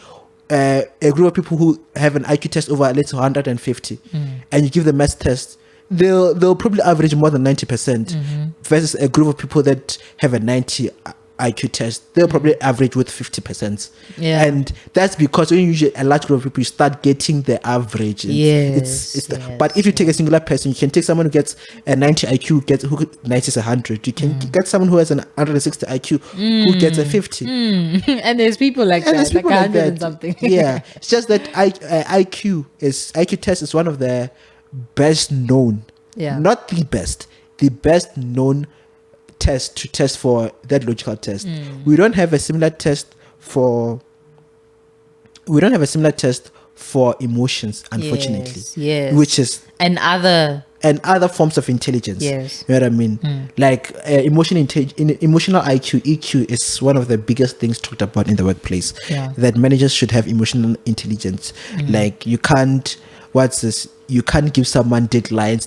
a group of people who have an IQ test over, let's say, 150, and you give them math test, they'll probably average more than 90%, versus a group of people that have a 90 IQ test, they'll probably average with 50%. Yeah. And that's because when you use a large group of people, you start getting the average. But if you take a singular person, you can take someone who gets a 90 IQ, who 90 is 100. You can get someone who has an 160 IQ, who gets a 50. And there's people like And that, there's people like like 100 that. and something. Yeah, it's just that IQ test is one of the best known, not the best known test to test for that logical test. We don't have a similar test for emotions, unfortunately. Yes. Which is and other forms of intelligence. Yes. You know what I mean? Like emotional IQ, EQ is one of the biggest things talked about in the workplace. Yeah. That managers should have emotional intelligence. Like you can't give someone deadlines,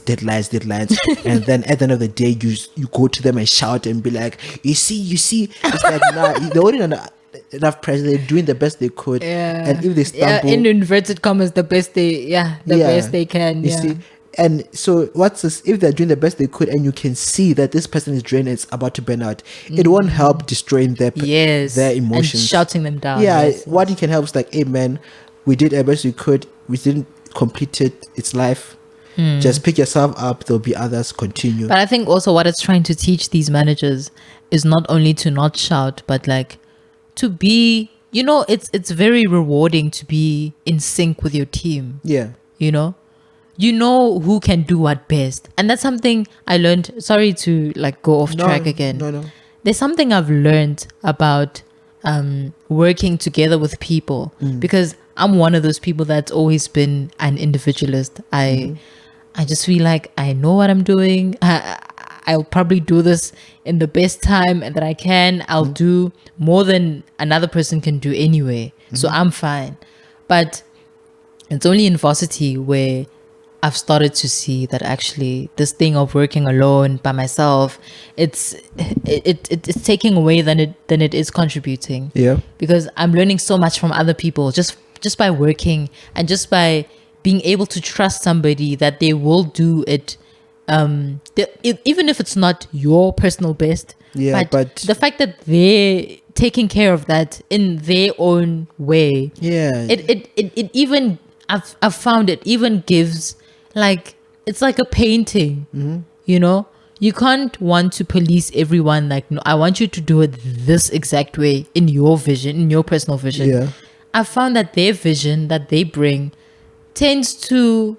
and then at the end of the day you go to them and shout and be like, you see. It's like, nah, they're already under enough pressure. They're doing the best they could, and if they stumble, in inverted commas, the best they can. You see. And so if they're doing the best they could and you can see that this person is drained and it's about to burn out, it won't help destroying their emotions and shouting them down. What you can help is like, hey man, we did our best we could, we didn't complete it, it's life. Just pick yourself up, there'll be others, continue. But I think also what it's trying to teach these managers is not only to not shout, but like to be, it's very rewarding to be in sync with your team. You know who can do what best. And that's something I learned. Sorry to like go off track again. No. There's something I've learned about working together with people, because I'm one of those people that's always been an individualist. I just feel like I know what I'm doing. I'll probably do this in the best time that I can. I'll do more than another person can do anyway. So I'm fine. But it's only in varsity where I've started to see that actually this thing of working alone by myself, it's taking away than it is contributing. Yeah. Because I'm learning so much from other people just by working and just by being able to trust somebody that they will do it. Even if it's not your personal best. Yeah, but the fact that they're taking care of that in their own way. Yeah. It even I've found it even gives, like, it's like a painting. You can't want to police everyone. Like, no, I want you to do it this exact way in your vision, in your personal vision. Yeah. I've found that their vision that they bring tends to,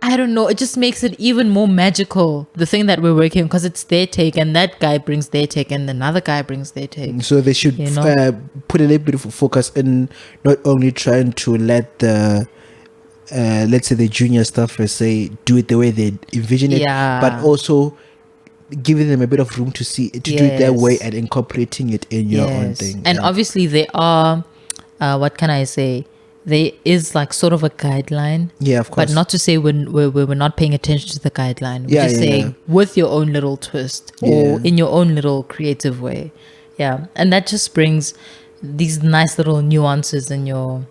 I don't know, it just makes it even more magical, the thing that we're working on, because it's their take, and that guy brings their take, and another guy brings their take. So they should put a little bit of focus in not only trying to let the let's say the junior staffers do it the way they envision it, but also giving them a bit of room to do it their way and incorporating it in your own thing. And obviously there are what can I say, there is like sort of a guideline, of course, but not to say we're not paying attention to the guideline. We're just saying with your own little twist or in your own little creative way. And that just brings these nice little nuances in your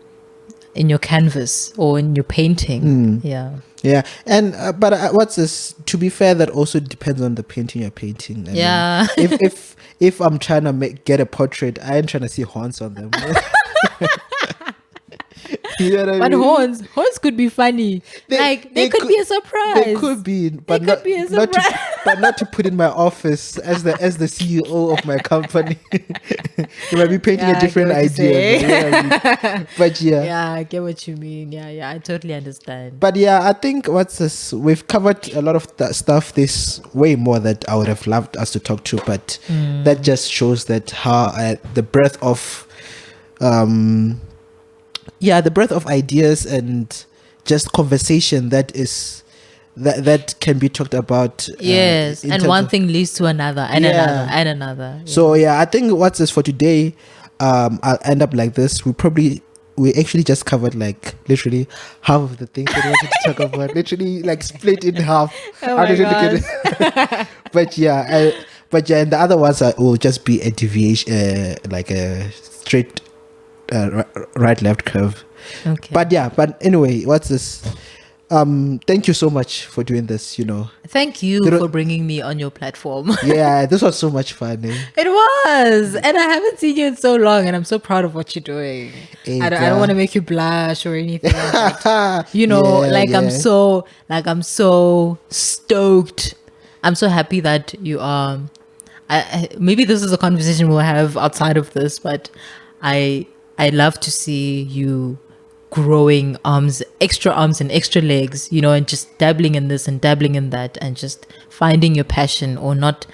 canvas or in your painting. And but what's this, to be fair, that also depends on the painting you're painting. I mean, if I'm trying to get a portrait, I ain't trying to see horns on them. You know what I mean? Horns could be funny. They could be a surprise. They could be, but not to put in my office as the CEO of my company. You might be painting a different idea. You know what I mean? But I get what you mean. I totally understand. But I think we've covered a lot of stuff. There's way more that I would have loved us to talk to, but that just shows that how the breadth of the breadth of ideas and just conversation that can be talked about. And one thing leads to another and another and another. So I think what's this for today. I'll end up like this. We actually just covered like literally half of the things that we wanted to talk about. Literally like split in half. Oh my gosh. But and the other ones will just be a deviation, like a straight right left curve. Okay. But anyway, what's this? thank you so much for doing this. Thank you There are- for bringing me on your platform. Yeah, this was so much fun. It was, and I haven't seen you in so long, and I'm so proud of what you're doing. Hey, I don't want to make you blush or anything, but I'm so stoked. I'm so happy that you are. Maybe this is a conversation we'll have outside of this, but I love to see you growing extra arms and extra legs, and just dabbling in this and dabbling in that, and just finding your passion or not.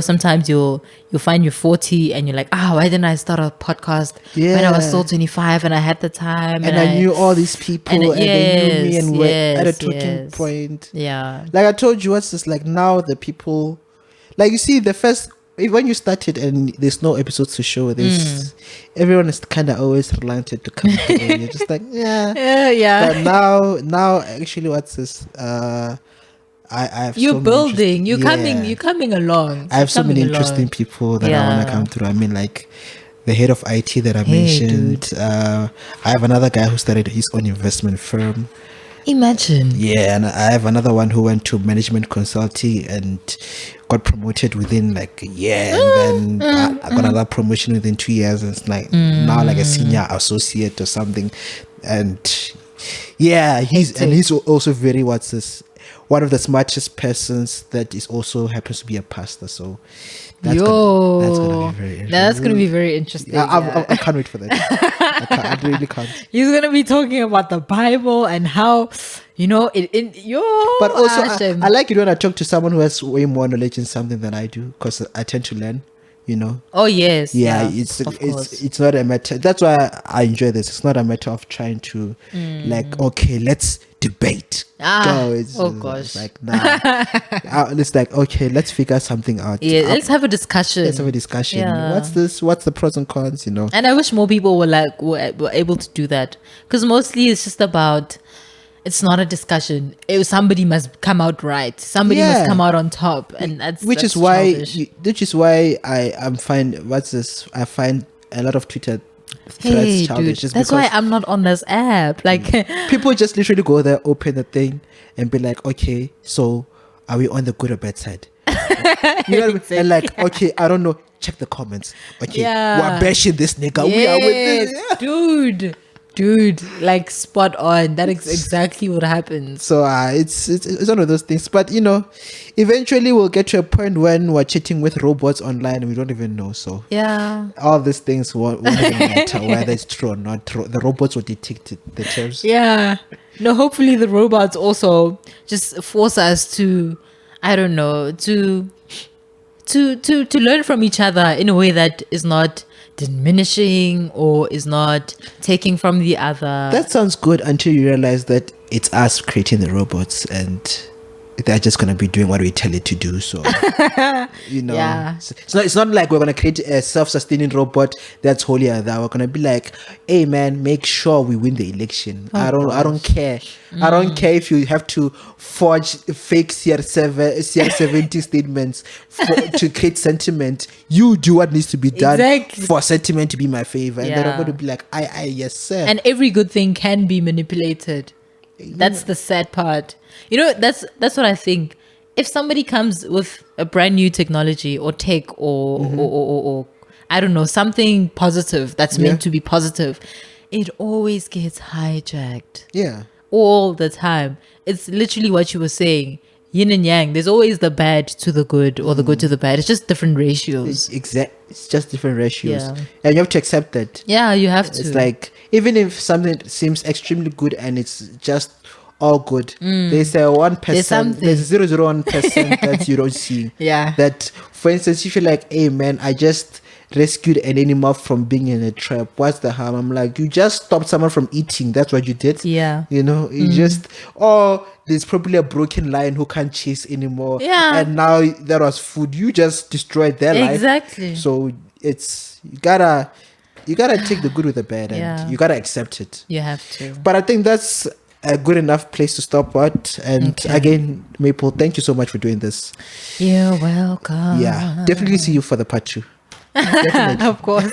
Sometimes you'll find you're 40 and you're like, why didn't I start a podcast when I was still 25 and I had the time and I knew all these people and they knew me and we're at a talking point. Yeah. Like I told you, what's this like now the people, like you see the first, when you started and there's no episodes to show this, everyone is kind of always reluctant to come to it. You're just like, yeah. But now actually what's this? I have you're so building, you're coming along. I have so many interesting people that I want to come through. I mean, like the head of IT that I mentioned. I have another guy who started his own investment firm. Imagine. Yeah, and I have another one who went to management consulting and got promoted within like a year, and then I got another promotion within 2 years, and it's like now like a senior associate or something. And yeah, he's also very one of the smartest persons that is also happens to be a pastor. So that's gonna be very interesting. I can't wait for that. I really can't. He's gonna be talking about the Bible and how But also, I like it when I talk to someone who has way more knowledge in something than I do, because I tend to learn. Oh yes. Yeah, it's not a matter. That's why I enjoy this. It's not a matter of trying to like, okay, let's debate. Gosh. Like nah. It's like, okay, let's figure something out. Yeah, let's have a discussion. Yeah. What's this? What's the pros and cons? And I wish more people were able to do that, because mostly it's just about. It's not a discussion. Somebody must come out right. Somebody must come out on top, and which is why I'm fine. What's this? I find a lot of Twitter threads childish. That's why I'm not on this app. Like people just literally go there, open the thing, and be like, "Okay, so are we on the good or bad side?" Exactly. And like, okay, I don't know. Check the comments. Okay, we're bashing this nigga. We are with this, dude, like spot on. That is exactly what happens. So it's one of those things. But eventually we'll get to a point when we're chatting with robots online and we don't even know. So all these things won't even matter whether it's true or not true. The robots will detect the terms. Yeah. No, hopefully the robots also just force us to, I don't know, to learn from each other in a way that is not diminishing or is not taking from the other. That sounds good until you realize that it's us creating the robots and they're just going to be doing what we tell it to do. So it's not like we're going to create a self-sustaining robot that's holier than thou. We're going to be like, hey man, make sure we win the election. I don't care. I don't care if you have to forge fake CR70 statements to create sentiment. You do what needs to be done for sentiment to be my favor. And then I'm going to be like, yes sir. And every good thing can be manipulated. That's the sad part. That's what I think. If somebody comes with a brand new technology or tech or I don't know, something positive that's meant to be positive, it always gets hijacked. Yeah. All the time. It's literally what you were saying. Yin and yang. There's always the bad to the good or the good to the bad. It's just different ratios. It's just different ratios. Yeah. And you have to accept that. Yeah, you have to. It's like, even if something seems extremely good and it's just all good, there's a 1%, there's 0.01% that you don't see. Yeah. That, for instance, if you're like, hey man, I just rescued an animal from being in a trap, what's the harm? I'm like, you just stopped someone from eating. That's what you did. Yeah. You just, there's probably a broken lion who can't chase anymore. Yeah. And now that was food. You just destroyed their life. Exactly. So you gotta take the good with the bad, and you gotta accept it. You have to. But I think that's a good enough place to stop at. And again, Maple, thank you so much for doing this. You're welcome. Yeah, definitely see you for the part 2. Of course.